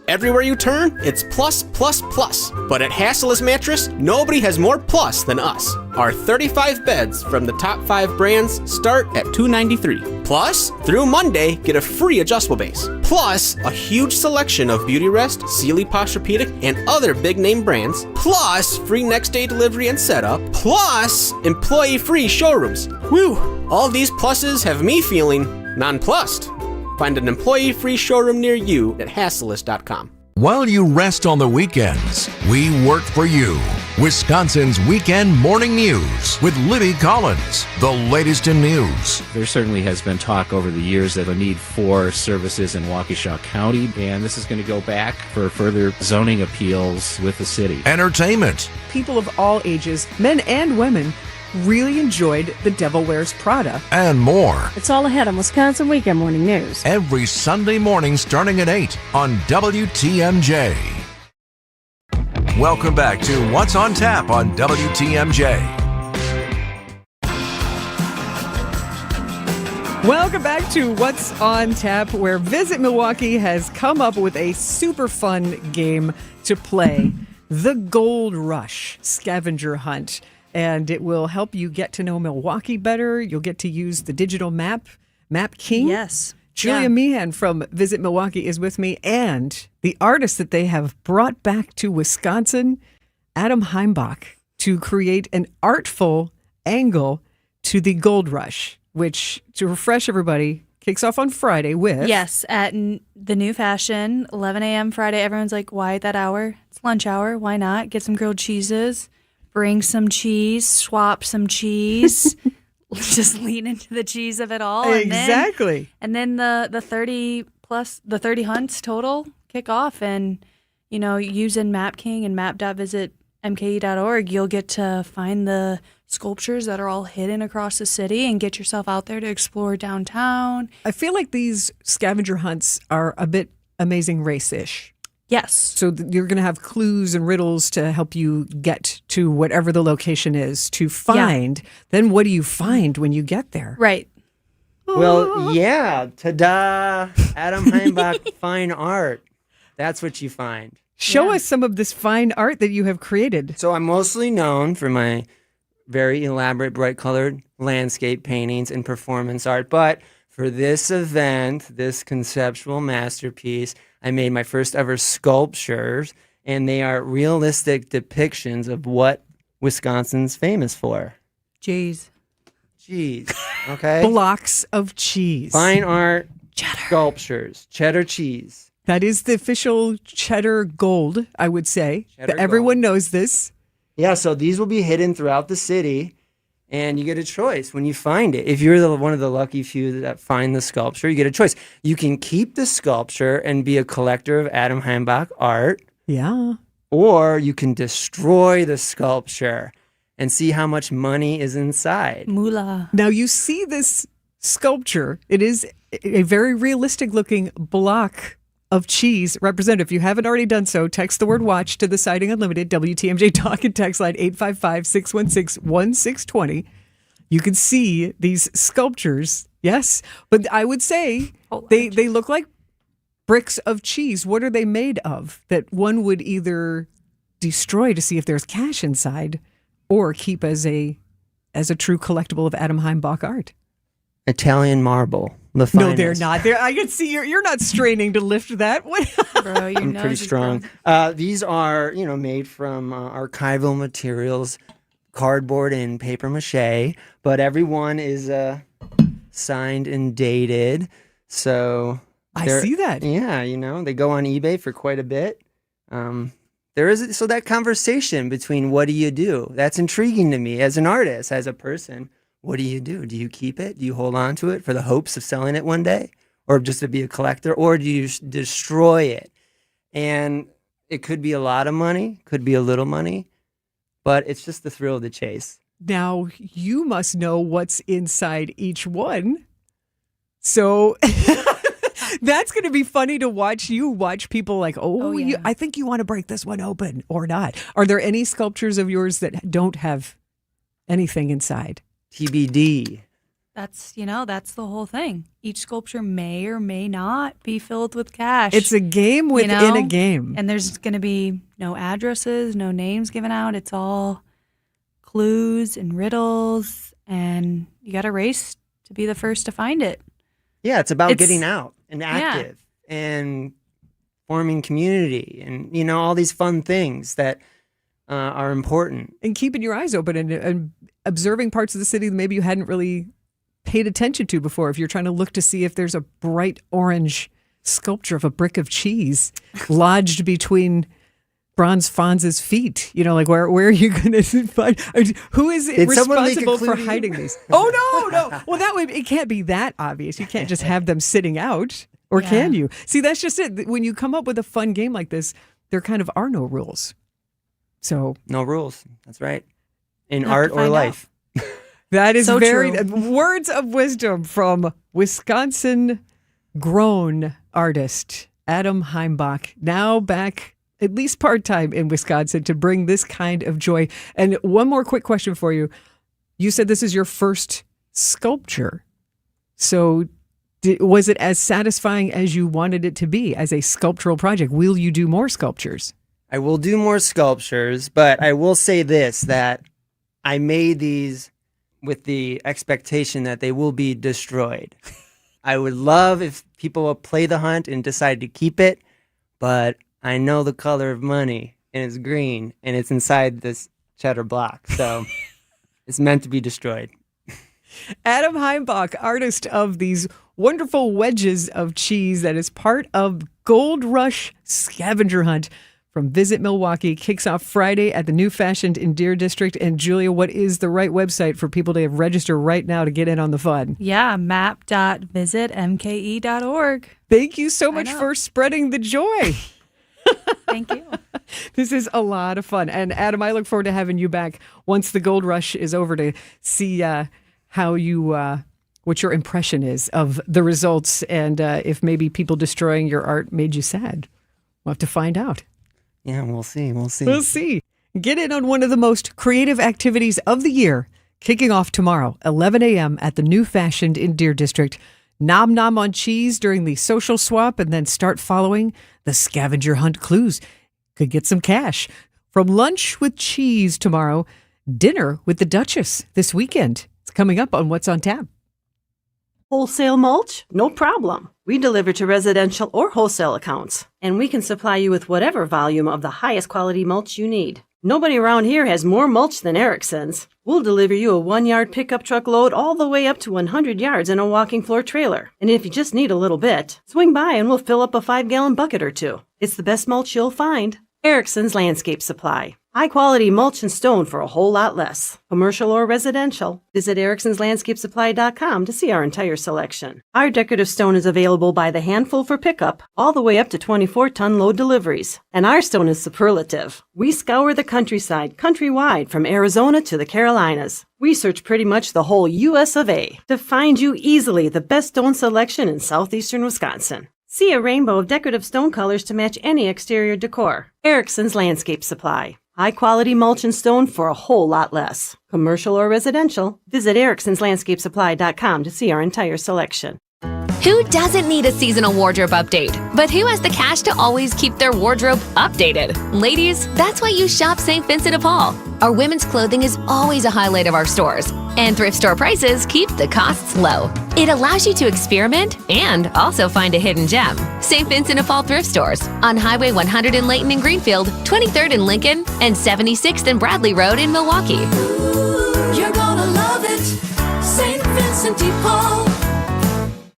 Everywhere you turn, it's plus, plus, plus. But at Hassel's Mattress, nobody has more plus than us. Our 35 beds from the top 5 brands start at $293. Plus, through Monday, get a free adjustable base. Plus, a huge selection of Beautyrest, Sealy Posturepedic, and other big-name brands. Plus, free next-day delivery and setup. Plus, employee-free showrooms. Whew! All these pluses have me feeling nonplussed. Find an employee-free showroom near you at Hasselist.com. While you rest on the weekends, we work for you. Wisconsin's Weekend Morning News with Libby Collins. The latest in news. There certainly has been talk over the years of a need for services in Waukesha County, and this is going to go back for further zoning appeals with the city. Entertainment. People of all ages, men and women, really enjoyed The Devil Wears Prada. And more. It's all ahead on Wisconsin Weekend Morning News. Every Sunday morning starting at 8 on WTMJ. Welcome back to What's on Tap on WTMJ. Welcome back to What's on Tap, where Visit Milwaukee has come up with a super fun game to play, the Gold Rush Scavenger Hunt. And it will help you get to know Milwaukee better. You'll get to use the digital map, Map King. Yes. Julia Meehan from Visit Milwaukee is with me, and the artist that they have brought back to Wisconsin, Adam Heimbach, to create an artful angle to the Gold Rush, which, to refresh everybody, kicks off on Friday with... Yes, at the New Fashion, 11 a.m. Friday. Everyone's like, why at that hour? It's lunch hour. Why not? Get some grilled cheeses. Bring some cheese, swap some cheese, just lean into the cheese of it all. Exactly. And then the 30 hunts total kick off. And, you know, using Map King and map.visitmke.org, you'll get to find the sculptures that are all hidden across the city and get yourself out there to explore downtown. I feel like these scavenger hunts are a bit Amazing Race-ish. Yes. So you're going to have clues and riddles to help you get to whatever the location is to find. Yeah. Then what do you find when you get there? Right. Well, yeah. Ta-da! Adam Heimbach, fine art. That's what you find. Show us some of this fine art that you have created. So I'm mostly known for my very elaborate, bright-colored landscape paintings and performance art. But for this event, this conceptual masterpiece, I made my first ever sculptures, and they are realistic depictions of what Wisconsin's famous for. Cheese. Okay? Blocks of cheese. Fine art, sculptures, cheddar cheese. That is the official cheddar gold, I would say. Everyone knows this. Yeah, so these will be hidden throughout the city. And you get a choice when you find it. If you're one of the lucky few that find the sculpture, you get a choice. You can keep the sculpture and be a collector of Adam Heimbach art. Yeah. Or you can destroy the sculpture and see how much money is inside. Moolah. Now you see this sculpture. It is a very realistic looking block of cheese represented. If you haven't already done so, text the word watch to the Siding Unlimited WTMJ talk and text line 855-616-1620. You can see these sculptures. Yes. But I would say they look like bricks of cheese. What are they made of that one would either destroy to see if there's cash inside or keep as a true collectible of Adam Heimbach art? Italian marble. The finest. No, they're not. I can see you're not straining to lift that. What? Bro, your I'm nose pretty is strong. gross. These are, made from archival materials, cardboard and paper mache, but everyone is signed and dated. So I see that. Yeah, they go on eBay for quite a bit. There is that conversation between what do you do? That's intriguing to me as an artist, as a person. What do you do? Do you keep it? Do you hold on to it for the hopes of selling it one day? Or just to be a collector? Or do you destroy it? And it could be a lot of money, could be a little money, but it's just the thrill of the chase. Now, you must know what's inside each one. So that's going to be funny to watch people like, I think you want to break this one open or not. Are there any sculptures of yours that don't have anything inside? TBD. That's the whole thing. Each sculpture may or may not be filled with cash. It's a game within a game. And there's going to be no addresses, no names given out. It's all clues and riddles, and you got to race to be the first to find it. Yeah, it's about getting out and active and forming community and, all these fun things that are important. And keeping your eyes open and observing parts of the city that maybe you hadn't really paid attention to before. If you're trying to look to see if there's a bright orange sculpture of a brick of cheese lodged between Bronze Fonz's feet, where are you going to find? Who is responsible for hiding these? Oh, no. Well, that way it can't be that obvious. You can't just have them sitting out, or can you? See, that's just it. When you come up with a fun game like this, there kind of are no rules. So no rules. That's right. In art or life. That is so very true. Words of wisdom from Wisconsin-grown artist Adam Heimbach, now back at least part-time in Wisconsin to bring this kind of joy. And one more quick question for you. You said this is your first sculpture. So was it as satisfying as you wanted it to be as a sculptural project? Will you do more sculptures? I will do more sculptures, but I will say this, that I made these with the expectation that they will be destroyed. I would love if people will play the hunt and decide to keep it, but I know the color of money, and it's green, and it's inside this cheddar block, so it's meant to be destroyed. Adam Heimbach, artist of these wonderful wedges of cheese that is part of Gold Rush Scavenger Hunt from Visit Milwaukee, kicks off Friday at the New Fashioned in Deer District. And Julia, what is the right website for people to register right now to get in on the fun? Yeah, map.visitmke.org. Thank you so much for spreading the joy. Thank you. This is a lot of fun. And Adam, I look forward to having you back once the Gold Rush is over to see how you, what your impression is of the results, and if maybe people destroying your art made you sad. We'll have to find out. Yeah, we'll see. We'll see. Get in on one of the most creative activities of the year, kicking off tomorrow, 11 a.m. at the New Fashioned in Deer District. Nom nom on cheese during the social swap, and then start following the scavenger hunt clues. Could get some cash. From lunch with cheese tomorrow, dinner with the Duchess this weekend. It's coming up on What's on Tap. Wholesale mulch? No problem. We deliver to residential or wholesale accounts, and we can supply you with whatever volume of the highest quality mulch you need. Nobody around here has more mulch than Erickson's. We'll deliver you a 1-yard pickup truck load all the way up to 100 yards in a walking floor trailer. And if you just need a little bit, swing by and we'll fill up a 5-gallon bucket or two. It's the best mulch you'll find. Erickson's Landscape Supply. High quality mulch and stone for a whole lot less. Commercial or residential. Visit ericksonslandscapesupply.com to see our entire selection. Our decorative stone is available by the handful for pickup, all the way up to 24-ton load deliveries. And our stone is superlative. We scour the countryside, countrywide, from Arizona to the Carolinas. We search pretty much the whole U.S. of A. to find you easily the best stone selection in southeastern Wisconsin. See a rainbow of decorative stone colors to match any exterior decor. Erickson's Landscape Supply. High-quality mulch and stone for a whole lot less. Commercial or residential, visit ericksonslandscapesupply.com to see our entire selection. Who doesn't need a seasonal wardrobe update? But who has the cash to always keep their wardrobe updated? Ladies, that's why you shop St. Vincent de Paul. Our women's clothing is always a highlight of our stores, and thrift store prices keep the costs low. It allows you to experiment and also find a hidden gem. St. Vincent de Paul thrift stores on Highway 100 in Layton and Greenfield, 23rd in Lincoln, and 76th and Bradley Road in Milwaukee. Ooh, you're gonna love it, St. Vincent de Paul.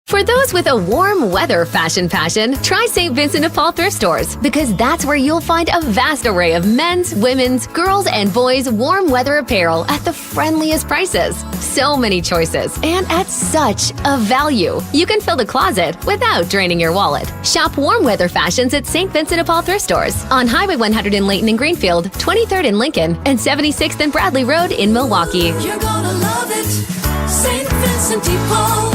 For those with a warm weather fashion passion, try St. Vincent de Paul thrift stores, because that's where you'll find a vast array of men's, women's, girls, and boys' warm weather apparel at the friendliest prices. So many choices, and at such a value. You can fill the closet without draining your wallet. Shop warm weather fashions at St. Vincent de Paul thrift stores on Highway 100 in Layton and Greenfield, 23rd in Lincoln, and 76th and Bradley Road in Milwaukee. You're gonna love it, St. Vincent de Paul.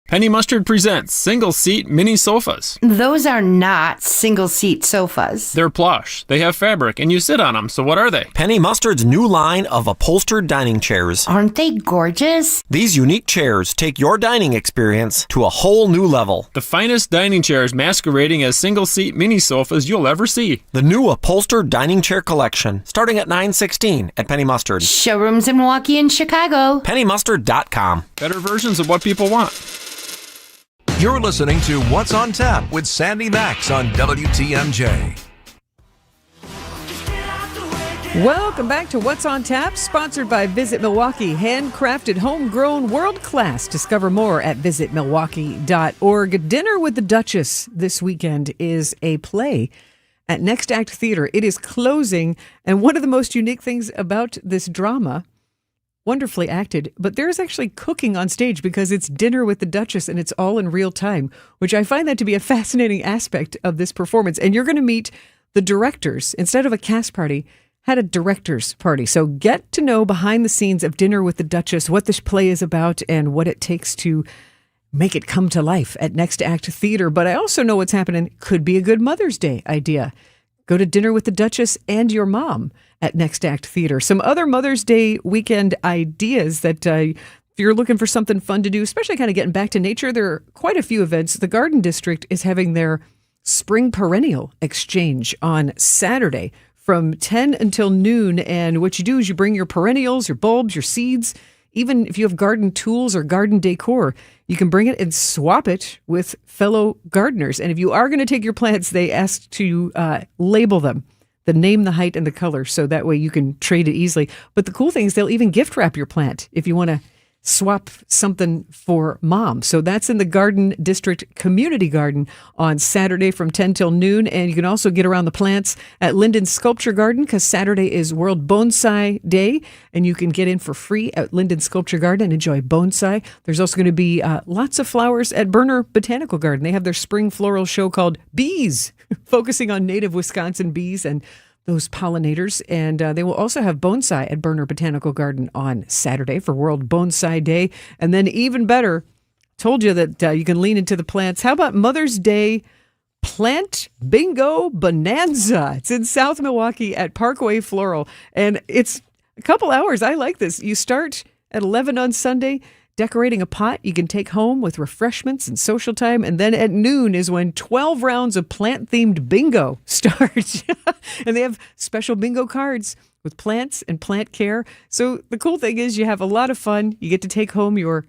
Penny Mustard presents single-seat mini sofas. Those are not single-seat sofas. They're plush. They have fabric, and you sit on them. So what are they? Penny Mustard's new line of upholstered dining chairs. Aren't they gorgeous? These unique chairs take your dining experience to a whole new level. The finest dining chairs masquerading as single-seat mini sofas you'll ever see. The new upholstered dining chair collection, starting at $9.16 at Penny Mustard. Showrooms in Milwaukee and Chicago. PennyMustard.com. Better versions of what people want. You're listening to What's on Tap with Sandy Maxx on WTMJ. Welcome back to What's on Tap, sponsored by Visit Milwaukee. Handcrafted, homegrown, world class. Discover more at visitmilwaukee.org. Dinner with the Duchess this weekend is a play at Next Act Theater. It is closing, and one of the most unique things about this drama, wonderfully acted, but there's actually cooking on stage because it's Dinner with the Duchess and it's all in real time, which I find that to be a fascinating aspect of this performance. And you're going to meet the directors. Instead of a cast party, had a director's party. So get to know behind the scenes of Dinner with the Duchess, what this play is about and what it takes to make it come to life at Next Act Theater. But I also know what's happening. Could be a good Mother's Day idea. Go to Dinner with the Duchess and your mom at Next Act Theater. Some other Mother's Day weekend ideas that if you're looking for something fun to do, especially kind of getting back to nature, there are quite a few events. The Garden District is having their Spring Perennial Exchange on Saturday from 10 until noon. And what you do is you bring your perennials, your bulbs, your seeds. Even if you have garden tools or garden decor, you can bring it and swap it with fellow gardeners. And if you are going to take your plants, they ask to label them, the name, the height, and the color, so that way you can trade it easily. But the cool thing is they'll even gift wrap your plant if you want to swap something for mom. So that's in the Garden District Community Garden on Saturday from 10 till noon. And you can also get around the plants at Linden Sculpture Garden because Saturday is World Bonsai Day. And you can get in for free at Linden Sculpture Garden and enjoy bonsai. There's also going to be lots of flowers at Berner Botanical Garden. They have their spring floral show called Bees, focusing on native Wisconsin bees and those pollinators. And they will also have bonsai at Berner Botanical Garden on Saturday for World Bonsai Day. And then even better, told you that you can lean into the plants. How about Mother's Day Plant Bingo Bonanza? It's in South Milwaukee at Parkway Floral. And it's a couple hours. I like this. You start at 11 on Sunday, decorating a pot you can take home with refreshments and social time. And then at noon is when 12 rounds of plant-themed bingo start. And they have special bingo cards with plants and plant care. So the cool thing is you have a lot of fun. You get to take home your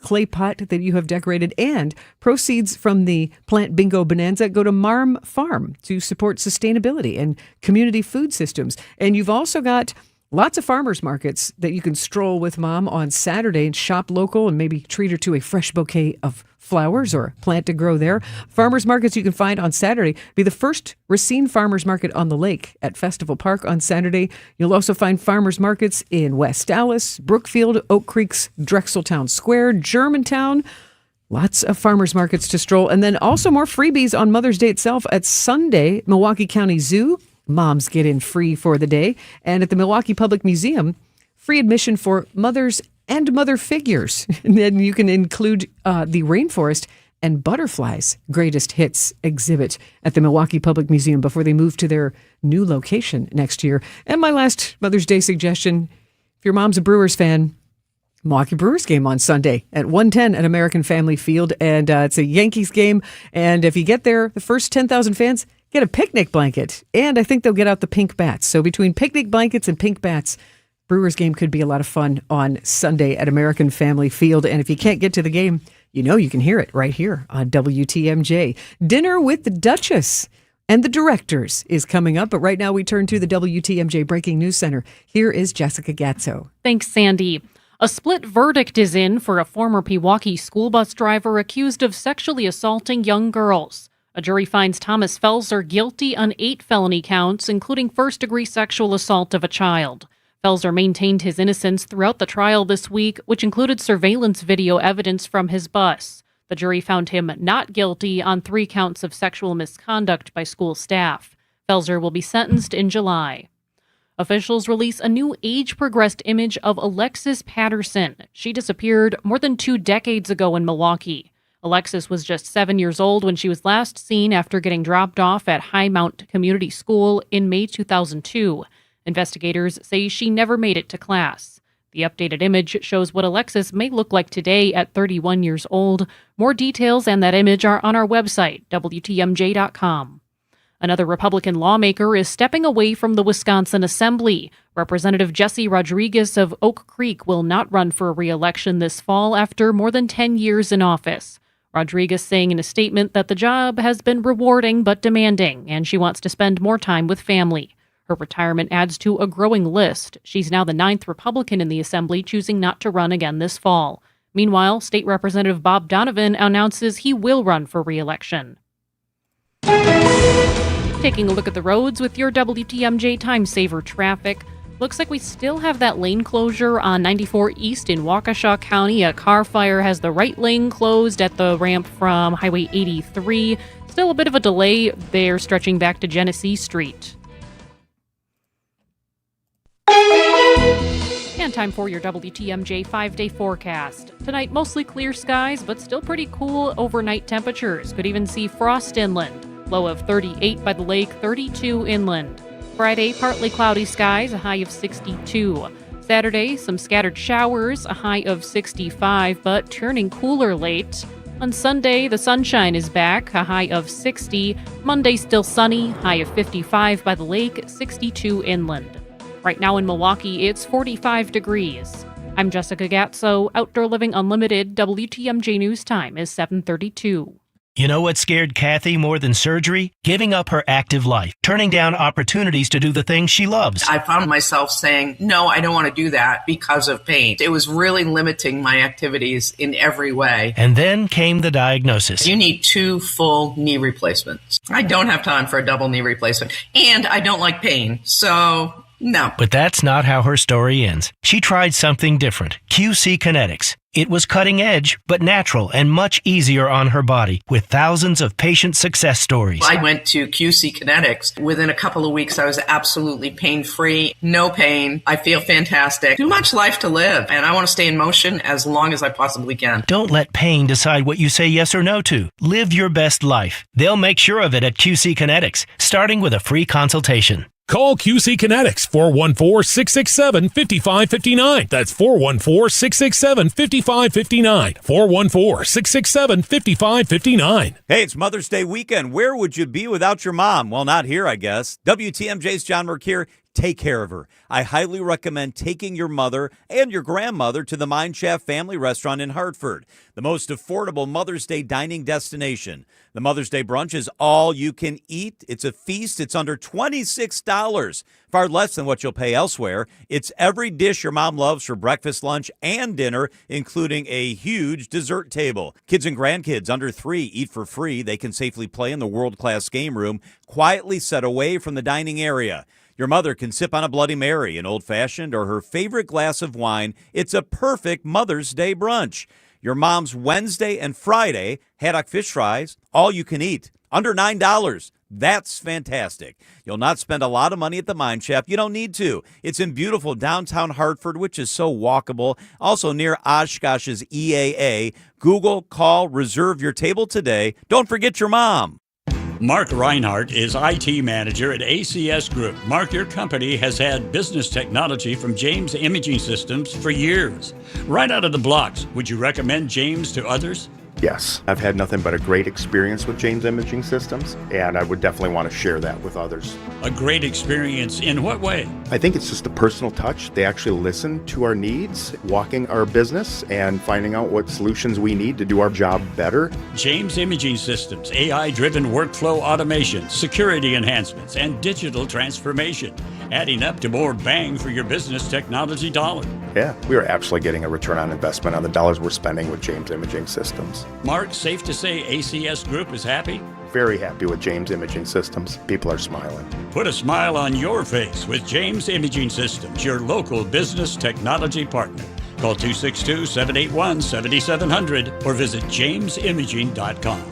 clay pot that you have decorated, and proceeds from the Plant Bingo Bonanza go to Marm Farm to support sustainability and community food systems. And you've also got lots of farmers markets that you can stroll with mom on Saturday and shop local and maybe treat her to a fresh bouquet of flowers or a plant to grow there. Farmers markets you can find on Saturday. Be the first Racine Farmers Market on the lake at Festival Park on Saturday. You'll also find farmers markets in West Dallas, Brookfield, Oak Creek's Drexeltown Square, Germantown. Lots of farmers markets to stroll. And then also more freebies on Mother's Day itself at Sunday, Milwaukee County Zoo. Moms get in free for the day. And at the Milwaukee Public Museum, free admission for mothers and mother figures. And then you can include the rainforest and Butterflies Greatest Hits exhibit at the Milwaukee Public Museum before they move to their new location next year. And my last Mother's Day suggestion, if your mom's a Brewers fan, Milwaukee Brewers game on Sunday at 1:10 at American Family Field. And it's a Yankees game. And if you get there, the first 10,000 fans get a picnic blanket. And I think they'll get out the pink bats. So between picnic blankets and pink bats, Brewers game could be a lot of fun on Sunday at American Family Field. And if you can't get to the game, you can hear it right here on WTMJ. Dinner with the Duchess and the Directors is coming up. But right now we turn to the WTMJ Breaking News Center. Here is Jessica Gatzo. Thanks, Sandy. A split verdict is in for a former Pewaukee school bus driver accused of sexually assaulting young girls. A jury finds Thomas Felser guilty on 8 felony counts, including first-degree sexual assault of a child. Felser maintained his innocence throughout the trial this week, which included surveillance video evidence from his bus. The jury found him not guilty on 3 counts of sexual misconduct by school staff. Felser will be sentenced in July. Officials release a new age-progressed image of Alexis Patterson. She disappeared more than 2 decades ago in Milwaukee. Alexis was just 7 years old when she was last seen after getting dropped off at Highmount Community School in May 2002. Investigators say she never made it to class. The updated image shows what Alexis may look like today at 31 years old. More details and that image are on our website, WTMJ.com. Another Republican lawmaker is stepping away from the Wisconsin Assembly. Representative Jesse Rodriguez of Oak Creek will not run for re-election this fall after more than 10 years in office. Rodriguez saying in a statement that the job has been rewarding but demanding, and she wants to spend more time with family. Her retirement adds to a growing list. She's now the 9th Republican in the Assembly choosing not to run again this fall. Meanwhile, State Representative Bob Donovan announces he will run for re-election. Taking a look at the roads with your WTMJ Time Saver traffic. Looks like we still have that lane closure on 94 East in Waukesha County. A car fire has the right lane closed at the ramp from Highway 83. Still a bit of a delay there stretching back to Genesee Street. And time for your WTMJ 5-day forecast. Tonight, mostly clear skies, but still pretty cool overnight temperatures. Could even see frost inland. Low of 38 by the lake, 32 inland. Friday, partly cloudy skies, a high of 62. Saturday, some scattered showers, a high of 65, but turning cooler late. On Sunday, the sunshine is back, a high of 60. Monday, still sunny, high of 55 by the lake, 62 inland. Right now in Milwaukee, it's 45 degrees. I'm Jessica Gatzo, Outdoor Living Unlimited. WTMJ News Time is 7:32. You know what scared Kathy more than surgery? Giving up her active life, turning down opportunities to do the things she loves. I found myself saying, no, I don't want to do that because of pain. It was really limiting my activities in every way. And then came the diagnosis. You need 2 full knee replacements. I don't have time for a double knee replacement, and I don't like pain, so no. But that's not how her story ends. She tried something different, QC Kinetics. It was cutting edge, but natural and much easier on her body, with thousands of patient success stories. I went to QC Kinetics. Within a couple of weeks, I was absolutely pain-free, no pain. I feel fantastic. Too much life to live, and I want to stay in motion as long as I possibly can. Don't let pain decide what you say yes or no to. Live your best life. They'll make sure of it at QC Kinetics, starting with a free consultation. Call QC Kinetics, 414-667-5559. That's 414-667-5559. 414-667-5559. Hey, it's Mother's Day weekend. Where would you be without your mom? Well, not here, I guess. WTMJ's John Merck here. Take care of her. I highly recommend taking your mother and your grandmother to the Mine Shaft Family Restaurant in Hartford, the most affordable Mother's Day dining destination. The Mother's Day brunch is all you can eat. It's a feast. It's under $26, far less than what you'll pay elsewhere. It's every dish your mom loves for breakfast, lunch, and dinner, including a huge dessert table. Kids and grandkids under 3 eat for free. They can safely play in the world-class game room, quietly set away from the dining area. Your mother can sip on a Bloody Mary, an old-fashioned, or her favorite glass of wine. It's a perfect Mother's Day brunch. Your mom's Wednesday and Friday haddock fish fries, all you can eat. Under $9. That's fantastic. You'll not spend a lot of money at the Mine Shaft. You don't need to. It's in beautiful downtown Hartford, which is so walkable. Also near Oshkosh's EAA. Google, call, reserve your table today. Don't forget your mom. Mark Reinhardt is IT manager at ACS Group. Mark, your company has had business technology from James Imaging Systems for years. Right out of the blocks, would you recommend James to others? Yes, I've had nothing but a great experience with James Imaging Systems, and I would definitely want to share that with others. A great experience in what way? I think it's just a personal touch. They actually listen to our needs, walking our business, and finding out what solutions we need to do our job better. James Imaging Systems, AI-driven workflow automation, security enhancements, and digital transformation, adding up to more bang for your business technology dollar. Yeah, we are absolutely getting a return on investment on the dollars we're spending with James Imaging Systems. Mark, safe to say ACS Group is happy? Very happy with James Imaging Systems. People are smiling. Put a smile on your face with James Imaging Systems, your local business technology partner. Call 262-781-7700 or visit jamesimaging.com.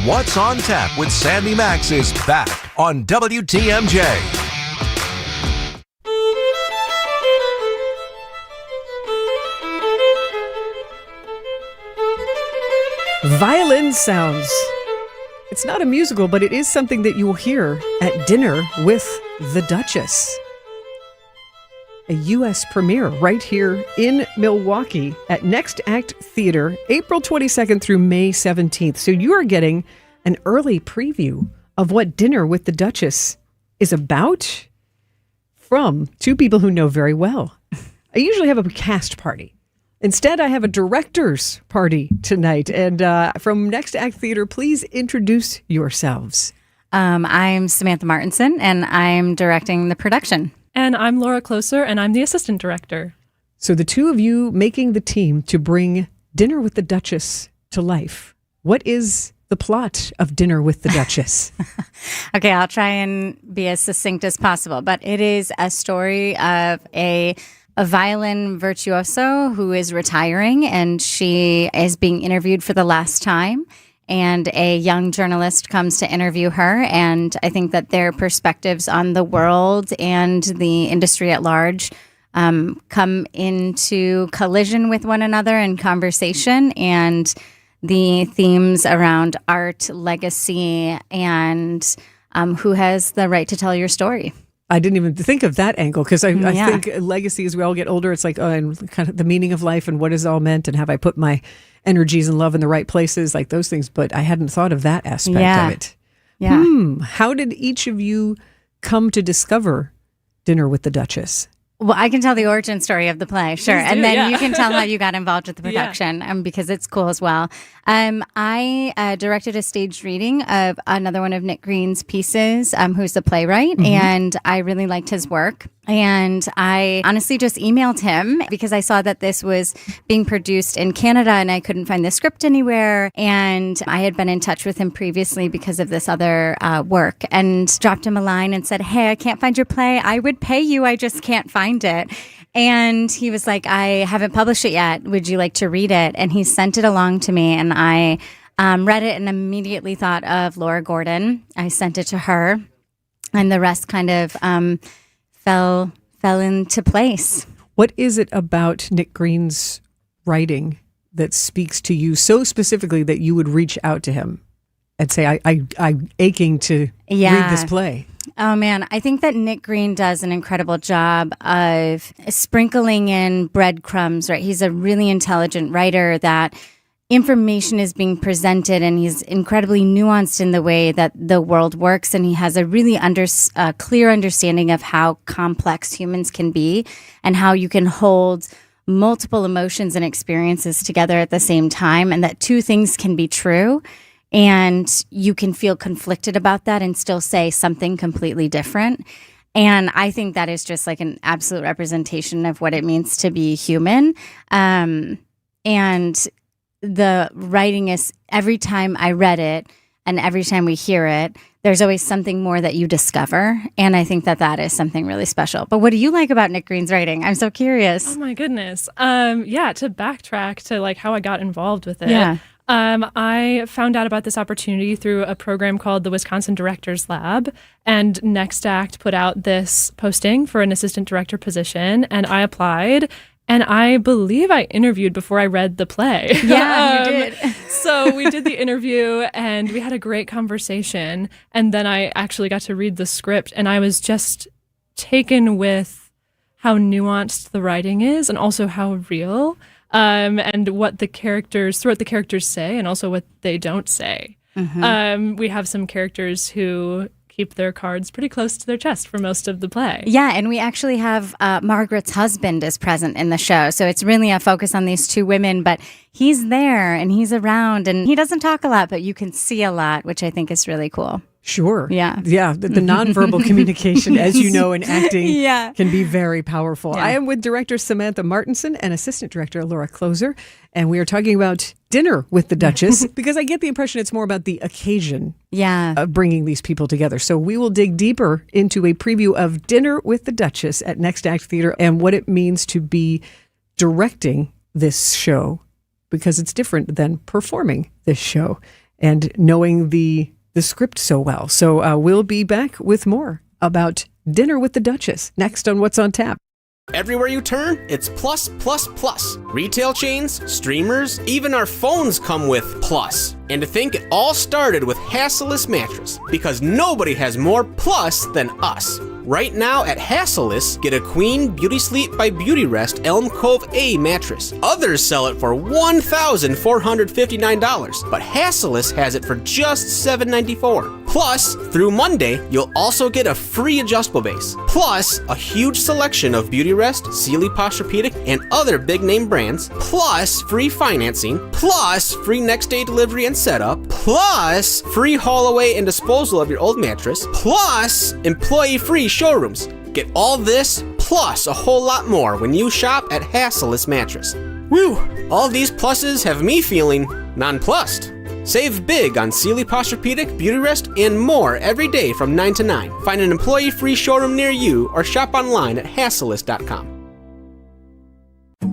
What's on Tap with Sandy Maxx is back on WTMJ. Violin sounds. It's not a musical, but it is something that you will hear at Dinner with the Duchess. A U.S. premiere right here in Milwaukee at Next Act Theater, April 22nd through May 17th. So you are getting an early preview of what Dinner with the Duchess is about from two people who know very well. I usually have a cast party. Instead, I have a director's party tonight. And from Next Act Theater, please introduce yourselves. I'm Samantha Martinson, and I'm directing the production. And I'm Laura Closer, and I'm the assistant director. So the two of you making the team to bring Dinner with the Duchess to life. What is the plot of Dinner with the Duchess? Okay, I'll try and be as succinct as possible. But it is a story of a violin virtuoso who is retiring, and she is being interviewed for the last time. And a young journalist comes to interview her, and I think that their perspectives on the world and the industry at large come into collision with one another in conversation, and the themes around art, legacy, and who has the right to tell your story. I didn't even think of that angle because I think legacy as we all get older, it's like, and kind of the meaning of life and what is all meant, and have I put my energies and love in the right places, like those things. But I hadn't thought of that aspect of it. Yeah. How did each of you come to discover Dinner with the Duchess? Well, I can tell the origin story of the play, sure. Please do, and then yeah. you can tell how you got involved with the production because it's cool as well. I directed a staged reading of another one of Nick Green's pieces, who's the playwright, and I really liked his work. And I honestly just emailed him because I saw that this was being produced in Canada and I couldn't find the script anywhere. And I had been in touch with him previously because of this other work, and dropped him a line and said, "Hey, I can't find your play. I would pay you. I just can't find it." And he was like, "I haven't published it yet. Would you like to read it?" And he sent it along to me, and I read it and immediately thought of Laura Gordon. I sent it to her, and the rest kind of fell into place. What is it about Nick Green's writing that speaks to you so specifically that you would reach out to him and say, I'm aching to read this play? Oh, man. I think that Nick Green does an incredible job of sprinkling in breadcrumbs, right? He's a really intelligent writer that information is being presented, and he's incredibly nuanced in the way that the world works, and he has a really clear understanding of how complex humans can be and how you can hold multiple emotions and experiences together at the same time, and that two things can be true, and you can feel conflicted about that and still say something completely different. And I think that is just like an absolute representation of what it means to be human. And the writing is, every time I read it and every time we hear it, there's always something more that you discover. And I think that that is something really special. But what do you like about Nick Green's writing? I'm so curious. Oh my goodness. To backtrack to like how I got involved with it. Yeah. I found out about this opportunity through a program called the Wisconsin Directors Lab, and Next Act put out this posting for an assistant director position, and I applied. And I believe I interviewed before I read the play. Yeah, you did. So we did the interview and we had a great conversation. And then I actually got to read the script, and I was just taken with how nuanced the writing is and also how real, and what the characters say and also what they don't say. Mm-hmm. We have some characters who keep their cards pretty close to their chest for most of the play. Yeah, and we actually have Margaret's husband is present in the show. So it's really a focus on these two women, but he's there and he's around and he doesn't talk a lot, but you can see a lot, which I think is really cool. Sure. Yeah. Yeah. The nonverbal communication, as you know, in acting can be very powerful. Yeah. I am with director Samantha Martinson and assistant director Laura Closer, and we are talking about Dinner with the Duchess because I get the impression it's more about the occasion of bringing these people together. So we will dig deeper into a preview of Dinner with the Duchess at Next Act Theater and what it means to be directing this show, because it's different than performing this show and knowing the script so well. So we'll be back with more about Dinner with the Duchess next on What's on Tap. Everywhere you turn, it's plus, plus, plus. Retail chains, streamers, even our phones come with plus. And to think it all started with Hasseless Mattress, because nobody has more plus than us. Right now at Hasseless, get a Queen Beauty Sleep by Beautyrest Elm Cove A mattress. Others sell it for $1,459, but Hasseless has it for just $794. Plus, through Monday, you'll also get a free adjustable base. Plus, a huge selection of Beautyrest, Sealy Posturepedic, and other big name brands. Plus, free financing. Plus, free next day delivery and setup. Plus, free haul away and disposal of your old mattress. Plus, employee free showrooms. Get all this plus a whole lot more when you shop at Hasseless Mattress. Woo! All these pluses have me feeling nonplussed. Save big on Sealy Posturepedic, Beautyrest, and more every day from 9 to 9. Find an employee-free showroom near you or shop online at Hasseless.com.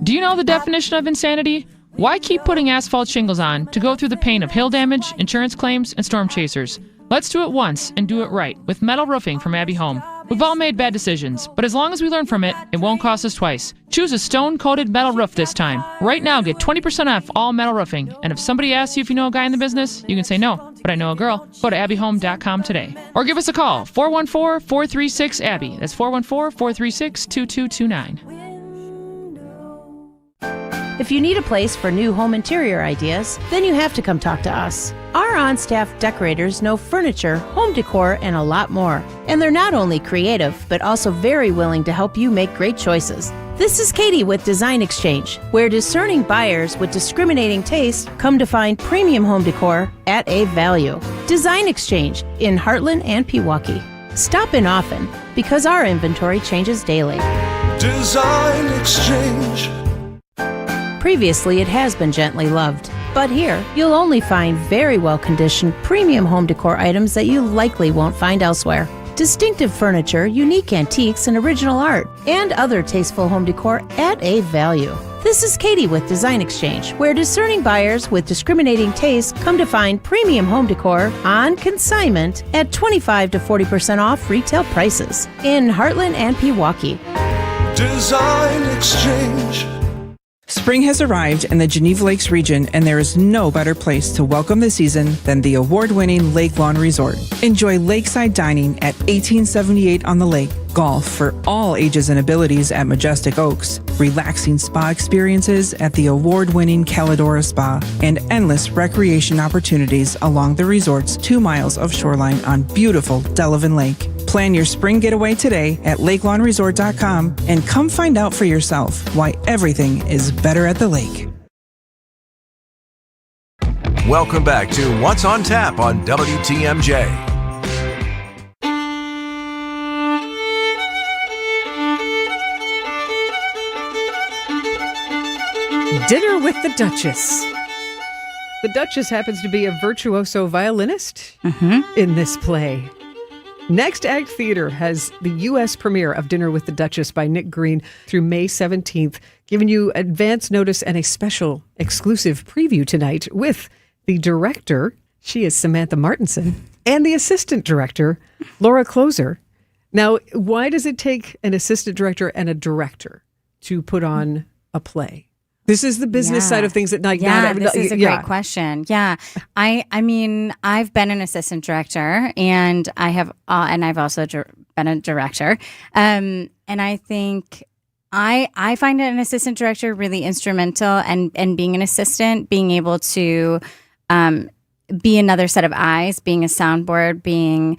Do you know the definition of insanity? Why keep putting asphalt shingles on to go through the pain of hail damage, insurance claims, and storm chasers? Let's do it once and do it right with metal roofing from Abbey Home. We've all made bad decisions, but as long as we learn from it, it won't cost us twice. Choose a stone-coated metal roof this time. Right now, get 20% off all metal roofing. And if somebody asks you if you know a guy in the business, you can say no, but I know a girl. Go to abbeyhome.com today. Or give us a call, 414-436-ABBY. That's 414-436-2229. If you need a place for new home interior ideas, then you have to come talk to us. Our on-staff decorators know furniture, home decor, and a lot more. And they're not only creative, but also very willing to help you make great choices. This is Katie with Design Exchange, where discerning buyers with discriminating taste come to find premium home decor at a value. Design Exchange in Heartland and Pewaukee. Stop in often, because our inventory changes daily. Design Exchange. Previously, it has been gently loved. But here, you'll only find very well-conditioned premium home decor items that you likely won't find elsewhere. Distinctive furniture, unique antiques, and original art, and other tasteful home decor at a value. This is Katie with Design Exchange, where discerning buyers with discriminating taste come to find premium home decor on consignment at 25 to 40% off retail prices in Heartland and Pewaukee. Design Exchange. Spring has arrived in the Geneva Lakes region, and there is no better place to welcome the season than the award-winning Lake Lawn Resort. Enjoy lakeside dining at 1878 on the lake, golf for all ages and abilities at Majestic Oaks, relaxing spa experiences at the award-winning Caladora Spa, and endless recreation opportunities along the resort's 2 miles of shoreline on beautiful Delavan Lake. Plan your spring getaway today at lakelawnresort.com and come find out for yourself why everything is better at the lake. Welcome back to What's on Tap on WTMJ. Dinner with the Duchess. The Duchess happens to be a virtuoso violinist in this play. Next Act Theater has the U.S. premiere of Dinner with the Duchess by Nick Green through May 17th, giving you advance notice and a special exclusive preview tonight with The director, she is Samantha Martinson, and the assistant director, Laura Closer. Now, why does it take an assistant director and a director to put on a play? This is the business side of things that this is a great question. Yeah. I mean, I've been an assistant director and I've also been a director. And I think I find an assistant director really instrumental and being an assistant, being able to be another set of eyes, being a soundboard, being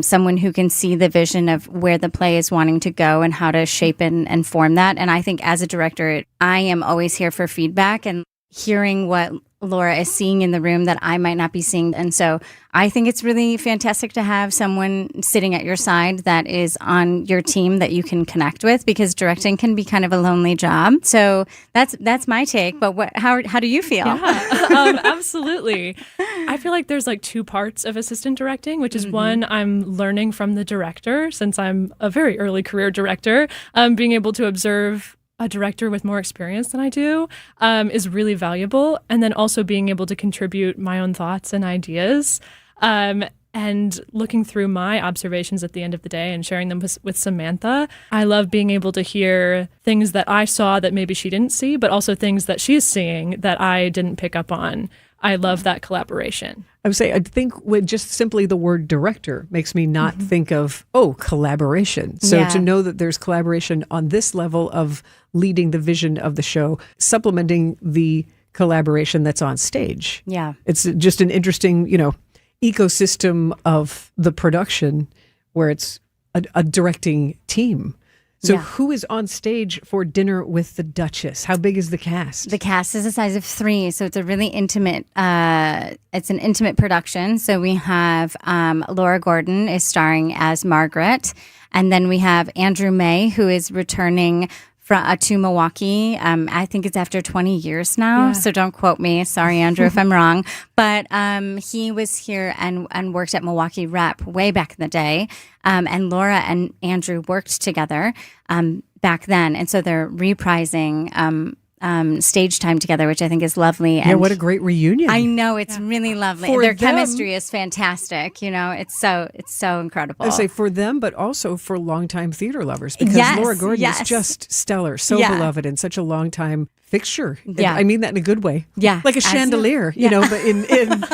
someone who can see the vision of where the play is wanting to go and how to shape and form that. And I think as a director, I am always here for feedback and hearing what Laura is seeing in the room that I might not be seeing. And so I think it's really fantastic to have someone sitting at your side that is on your team that you can connect with, because directing can be kind of a lonely job. So that's my take. But how do you feel? Yeah, absolutely. I feel like there's like two parts of assistant directing, which is one, I'm learning from the director since I'm a very early career director, being able to observe a director with more experience than I do is really valuable. And then also being able to contribute my own thoughts and ideas and looking through my observations at the end of the day and sharing them with Samantha. I love being able to hear things that I saw that maybe she didn't see, but also things that she's seeing that I didn't pick up on. I love that collaboration. I would say, I think with just simply the word director makes me not think of, collaboration. So to know that there's collaboration on this level of leading the vision of the show, supplementing the collaboration that's on stage. Yeah. It's just an interesting, ecosystem of the production where it's a directing team. So who is on stage for Dinner with the Duchess? How big is the cast? The cast is the size of 3, so it's a really intimate. It's an intimate production. So we have Laura Gordon is starring as Margaret, and then we have Andrew May, who is returning to Milwaukee. I think it's after 20 years now, so don't quote me. Sorry, Andrew, if I'm wrong. But he was here and worked at Milwaukee Rep way back in the day. And Laura and Andrew worked together back then. And so they're reprising stage time together, which I think is lovely. And what a great reunion. I know, it's really lovely. Their chemistry is fantastic. It's so incredible. I say for them, but also for longtime theater lovers, because Laura Gordon is just stellar, so beloved, and such a longtime fixture. Yeah. I mean that in a good way. Yeah. Like a chandelier, but in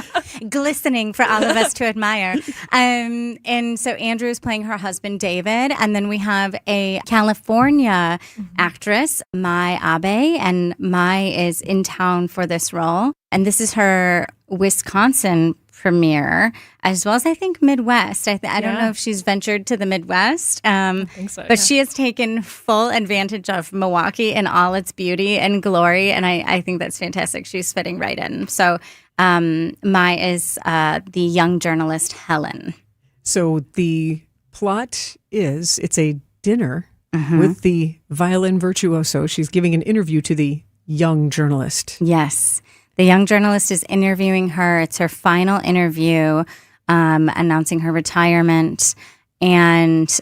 glistening for all of us to admire. And so Andrew is playing her husband, David. And then we have a California actress, Mai Abe. And Mai is in town for this role. And this is her Wisconsin premiere, as well as I think Midwest. I don't know if she's ventured to the Midwest, I think so, but she has taken full advantage of Milwaukee in all its beauty and glory, and I think that's fantastic. She's fitting right in. So Mai is the young journalist Helen. So the plot is it's a dinner with the violin virtuoso. She's giving an interview to the young journalist. Yes. The young journalist is interviewing her. It's her final interview, announcing her retirement. And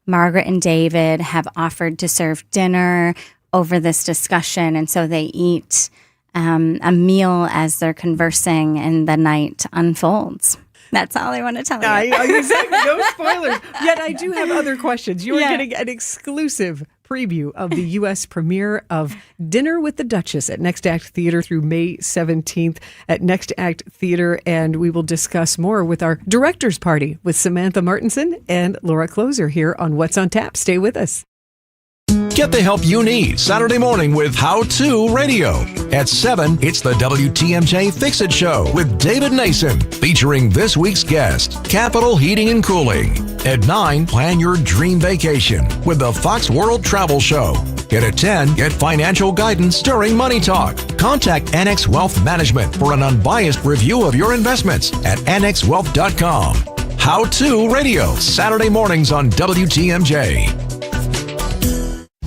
Margaret and David have offered to serve dinner over this discussion. And so they eat a meal as they're conversing and the night unfolds. That's all I want to tell you. Exactly. No spoilers. Yet I do have other questions. You are getting an exclusive preview of the U.S. premiere of Dinner with the Duchess at Next Act Theater through May 17th at Next Act Theater. And we will discuss more with our director's party with Samantha Martinson and Laura Closer here on What's on Tap. Stay with us. Get the help you need Saturday morning with How To Radio. At 7, it's the WTMJ Fix It Show with David Nason, featuring this week's guest, Capital Heating and Cooling. At 9, plan your dream vacation with the Fox World Travel Show. And at 10, get financial guidance during Money Talk. Contact Annex Wealth Management for an unbiased review of your investments at annexwealth.com. How To Radio, Saturday mornings on WTMJ.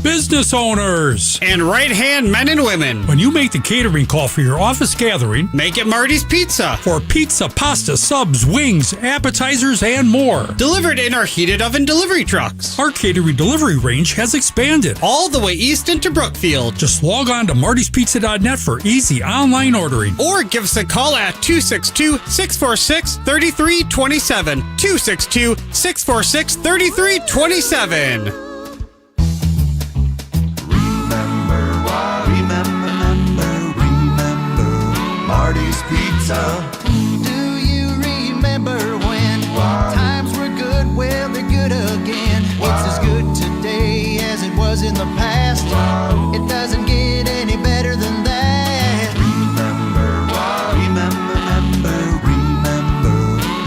business owners and right-hand men and women. When you make the catering call for your office gathering, make it Marty's Pizza. For pizza, pasta, subs, wings, appetizers, and more. Delivered in our heated oven delivery trucks. Our catering delivery range has expanded all the way east into Brookfield. Just log on to martyspizza.net for easy online ordering. Or give us a call at 262-646-3327. 262-646-3327. Marty's Pizza. Do you remember when times were good? Well, they're good again. It's as good today as it was in the past. It doesn't get any better than that. Remember,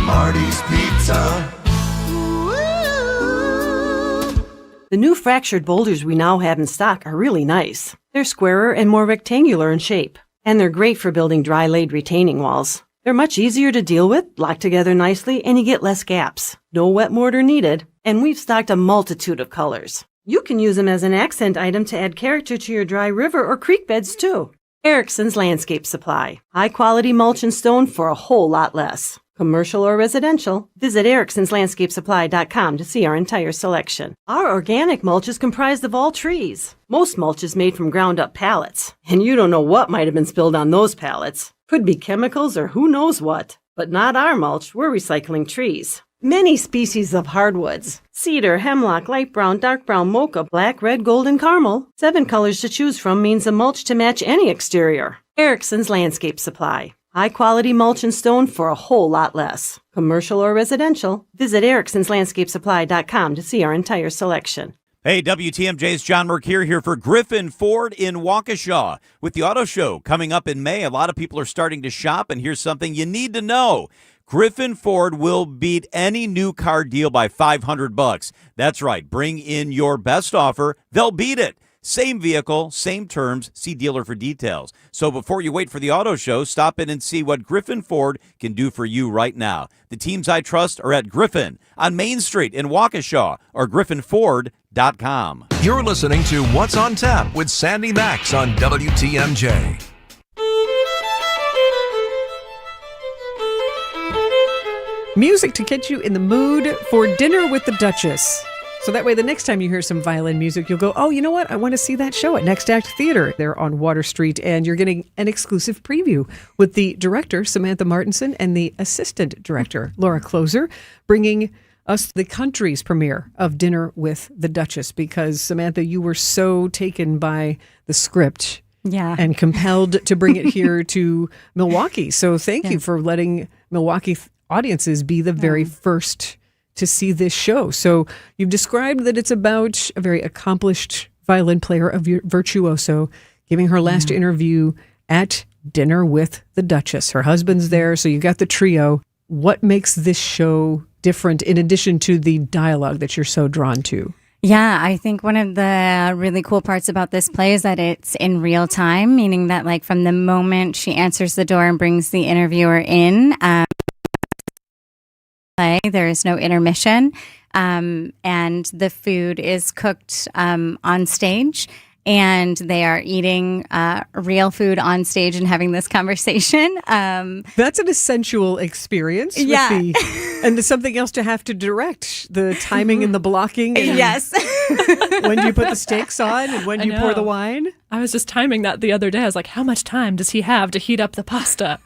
Marty's Pizza. The new fractured boulders we now have in stock are really nice. They're squarer and more rectangular in shape. And they're great for building dry-laid retaining walls. They're much easier to deal with, lock together nicely, and you get less gaps. No wet mortar needed, and we've stocked a multitude of colors. You can use them as an accent item to add character to your dry river or creek beds, too. Erickson's Landscape Supply. High-quality mulch and stone for a whole lot less. Commercial or residential, visit ericksonslandscapesupply.com to see our entire selection. Our organic mulch is comprised of all trees. Most mulch is made from ground-up pallets, and you don't know what might have been spilled on those pallets. Could be chemicals or who knows what. But not our mulch, we're recycling trees. Many species of hardwoods. Cedar, hemlock, light brown, dark brown, mocha, black, red, gold, and caramel. 7 colors to choose from means a mulch to match any exterior. Erickson's Landscape Supply. High-quality mulch and stone for a whole lot less. Commercial or residential, visit ericksonslandscapesupply.com to see our entire selection. Hey, WTMJ's John Mercure here for Griffin Ford in Waukesha. With the auto show coming up in May, a lot of people are starting to shop, and here's something you need to know. Griffin Ford will beat any new car deal by $500. That's right. Bring in your best offer. They'll beat it. Same vehicle, same terms. See dealer for details. So before you wait for the auto show, stop in and see what Griffin Ford can do for you right now. The teams I trust are at Griffin on Main Street in Waukesha or griffinford.com. You're listening to What's on Tap with Sandy Maxx on WTMJ. Music to get you in the mood for dinner with the Duchess. So that way, the next time you hear some violin music, you'll go, oh, you know what? I want to see that show at Next Act Theater. They're on Water Street, and you're getting an exclusive preview with the director, Samantha Martinson, and the assistant director, Laura Closer, bringing us the country's premiere of Dinner with the Duchess, because, Samantha, you were so taken by the script and compelled to bring it here to Milwaukee. So thank you for letting Milwaukee audiences be the very first to see this show. So you've described that it's about a very accomplished violin player, a virtuoso, giving her last interview at Dinner with the Duchess. Her husband's there, so you got the trio. What makes this show different in addition to the dialogue that you're so drawn to? Yeah, I think one of the really cool parts about this play is that it's in real time, meaning that like from the moment she answers the door and brings the interviewer in, there is no intermission, and the food is cooked on stage, and they are eating real food on stage and having this conversation. That's an essential experience. And there's something else to have to direct, the timing and the blocking. And yes. When do you put the steaks on and when do you pour the wine? I was just timing that the other day. I was like, how much time does he have to heat up the pasta?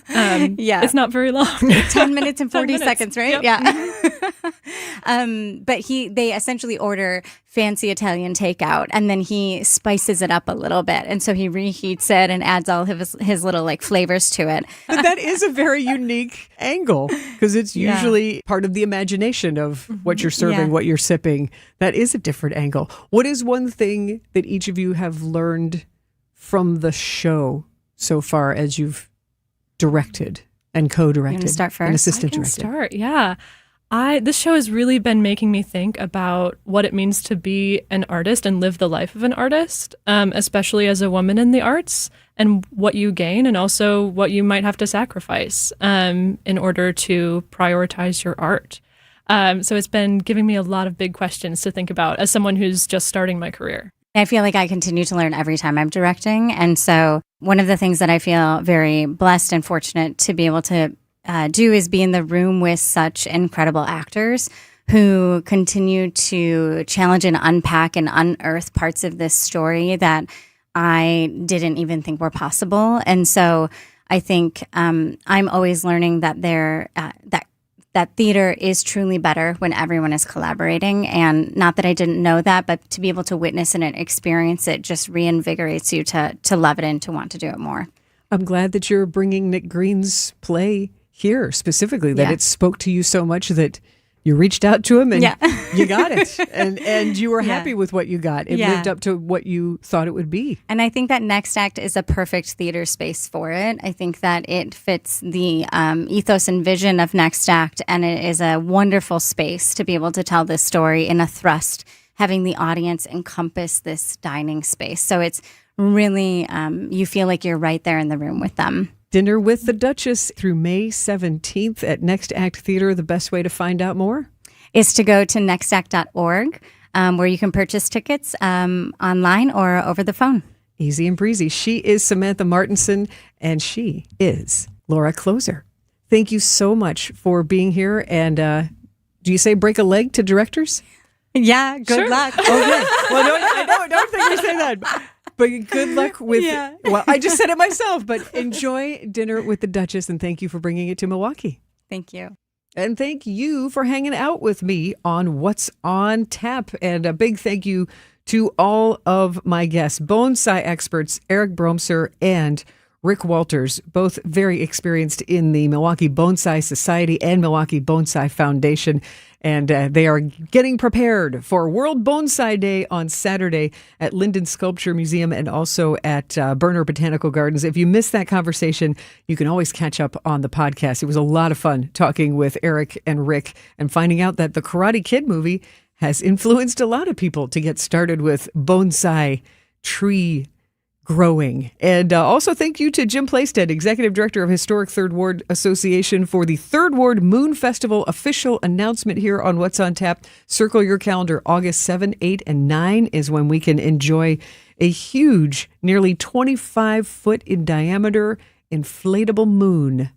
It's not very long. 10 minutes and 40 seconds, right? Yep. Yeah. But they essentially order fancy Italian takeout, and then he spices it up a little bit. And so he reheats it and adds all his little like flavors to it. But that is a very unique angle, because it's usually part of the imagination of what you're serving, what you're sipping. That is a different angle. What is one thing that each of you have learned from the show so far as you've directed and co-directed? You want to start first? And assistant I can directed. start, yeah. This show has really been making me think about what it means to be an artist and live the life of an artist, especially as a woman in the arts, and what you gain and also what you might have to sacrifice in order to prioritize your art. So it's been giving me a lot of big questions to think about as someone who's just starting my career. I feel like I continue to learn every time I'm directing. And so one of the things that I feel very blessed and fortunate to be able to do is be in the room with such incredible actors who continue to challenge and unpack and unearth parts of this story that I didn't even think were possible. And so I think I'm always learning that that theater is truly better when everyone is collaborating. And not that I didn't know that, but to be able to witness and experience it just reinvigorates you to love it and to want to do it more. I'm glad that you're bringing Nick Green's play here specifically, that it spoke to you so much that you reached out to him and you got it. And you were happy with what you got. It lived up to what you thought it would be. And I think that Next Act is a perfect theater space for it. I think that it fits the ethos and vision of Next Act, and it is a wonderful space to be able to tell this story in a thrust, having the audience encompass this dining space. So it's really, you feel like you're right there in the room with them. Dinner with the Duchess through May 17th at Next Act Theater. The best way to find out more is to go to nextact.org, where you can purchase tickets online or over the phone. Easy and breezy. She is Samantha Martinson, and she is Laura Closer. Thank you so much for being here. And do you say break a leg to directors? Yeah, good luck. Okay. Well, no, I don't think we say that. But good luck with, well, I just said it myself, but enjoy Dinner with the Duchess, and thank you for bringing it to Milwaukee. Thank you. And thank you for hanging out with me on What's on Tap. And a big thank you to all of my guests, bonsai experts, Eric Bromser and Rick Walters, both very experienced in the Milwaukee Bonsai Society and Milwaukee Bonsai Foundation. And they are getting prepared for World Bonsai Day on Saturday at Linden Sculpture Museum and also at Berner Botanical Gardens. If you missed that conversation, you can always catch up on the podcast. It was a lot of fun talking with Eric and Rick and finding out that the Karate Kid movie has influenced a lot of people to get started with bonsai tree growing. And also thank you to Jim Playstead, Executive Director of Historic Third Ward Association, for the Third Ward Moon Festival official announcement here on What's on Tap. Circle your calendar. August 7, 8, and 9 is when we can enjoy a huge, nearly 25-foot in diameter inflatable moon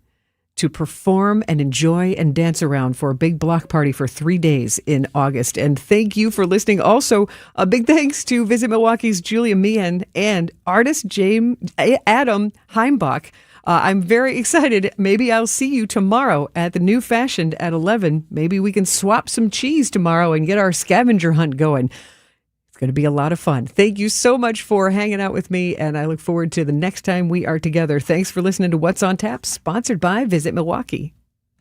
to perform and enjoy and dance around for a big block party for 3 days in August. And thank you for listening. Also, a big thanks to Visit Milwaukee's Julia Meehan and artist Adam Heimbach. I'm very excited. Maybe I'll see you tomorrow at the New Fashioned at 11. Maybe we can swap some cheese tomorrow and get our scavenger hunt going. It's going to be a lot of fun. Thank you so much for hanging out with me, and I look forward to the next time we are together. Thanks for listening to What's on Tap, sponsored by Visit Milwaukee.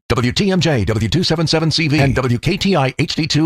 WTMJ, W277CV, and WKTI HD2.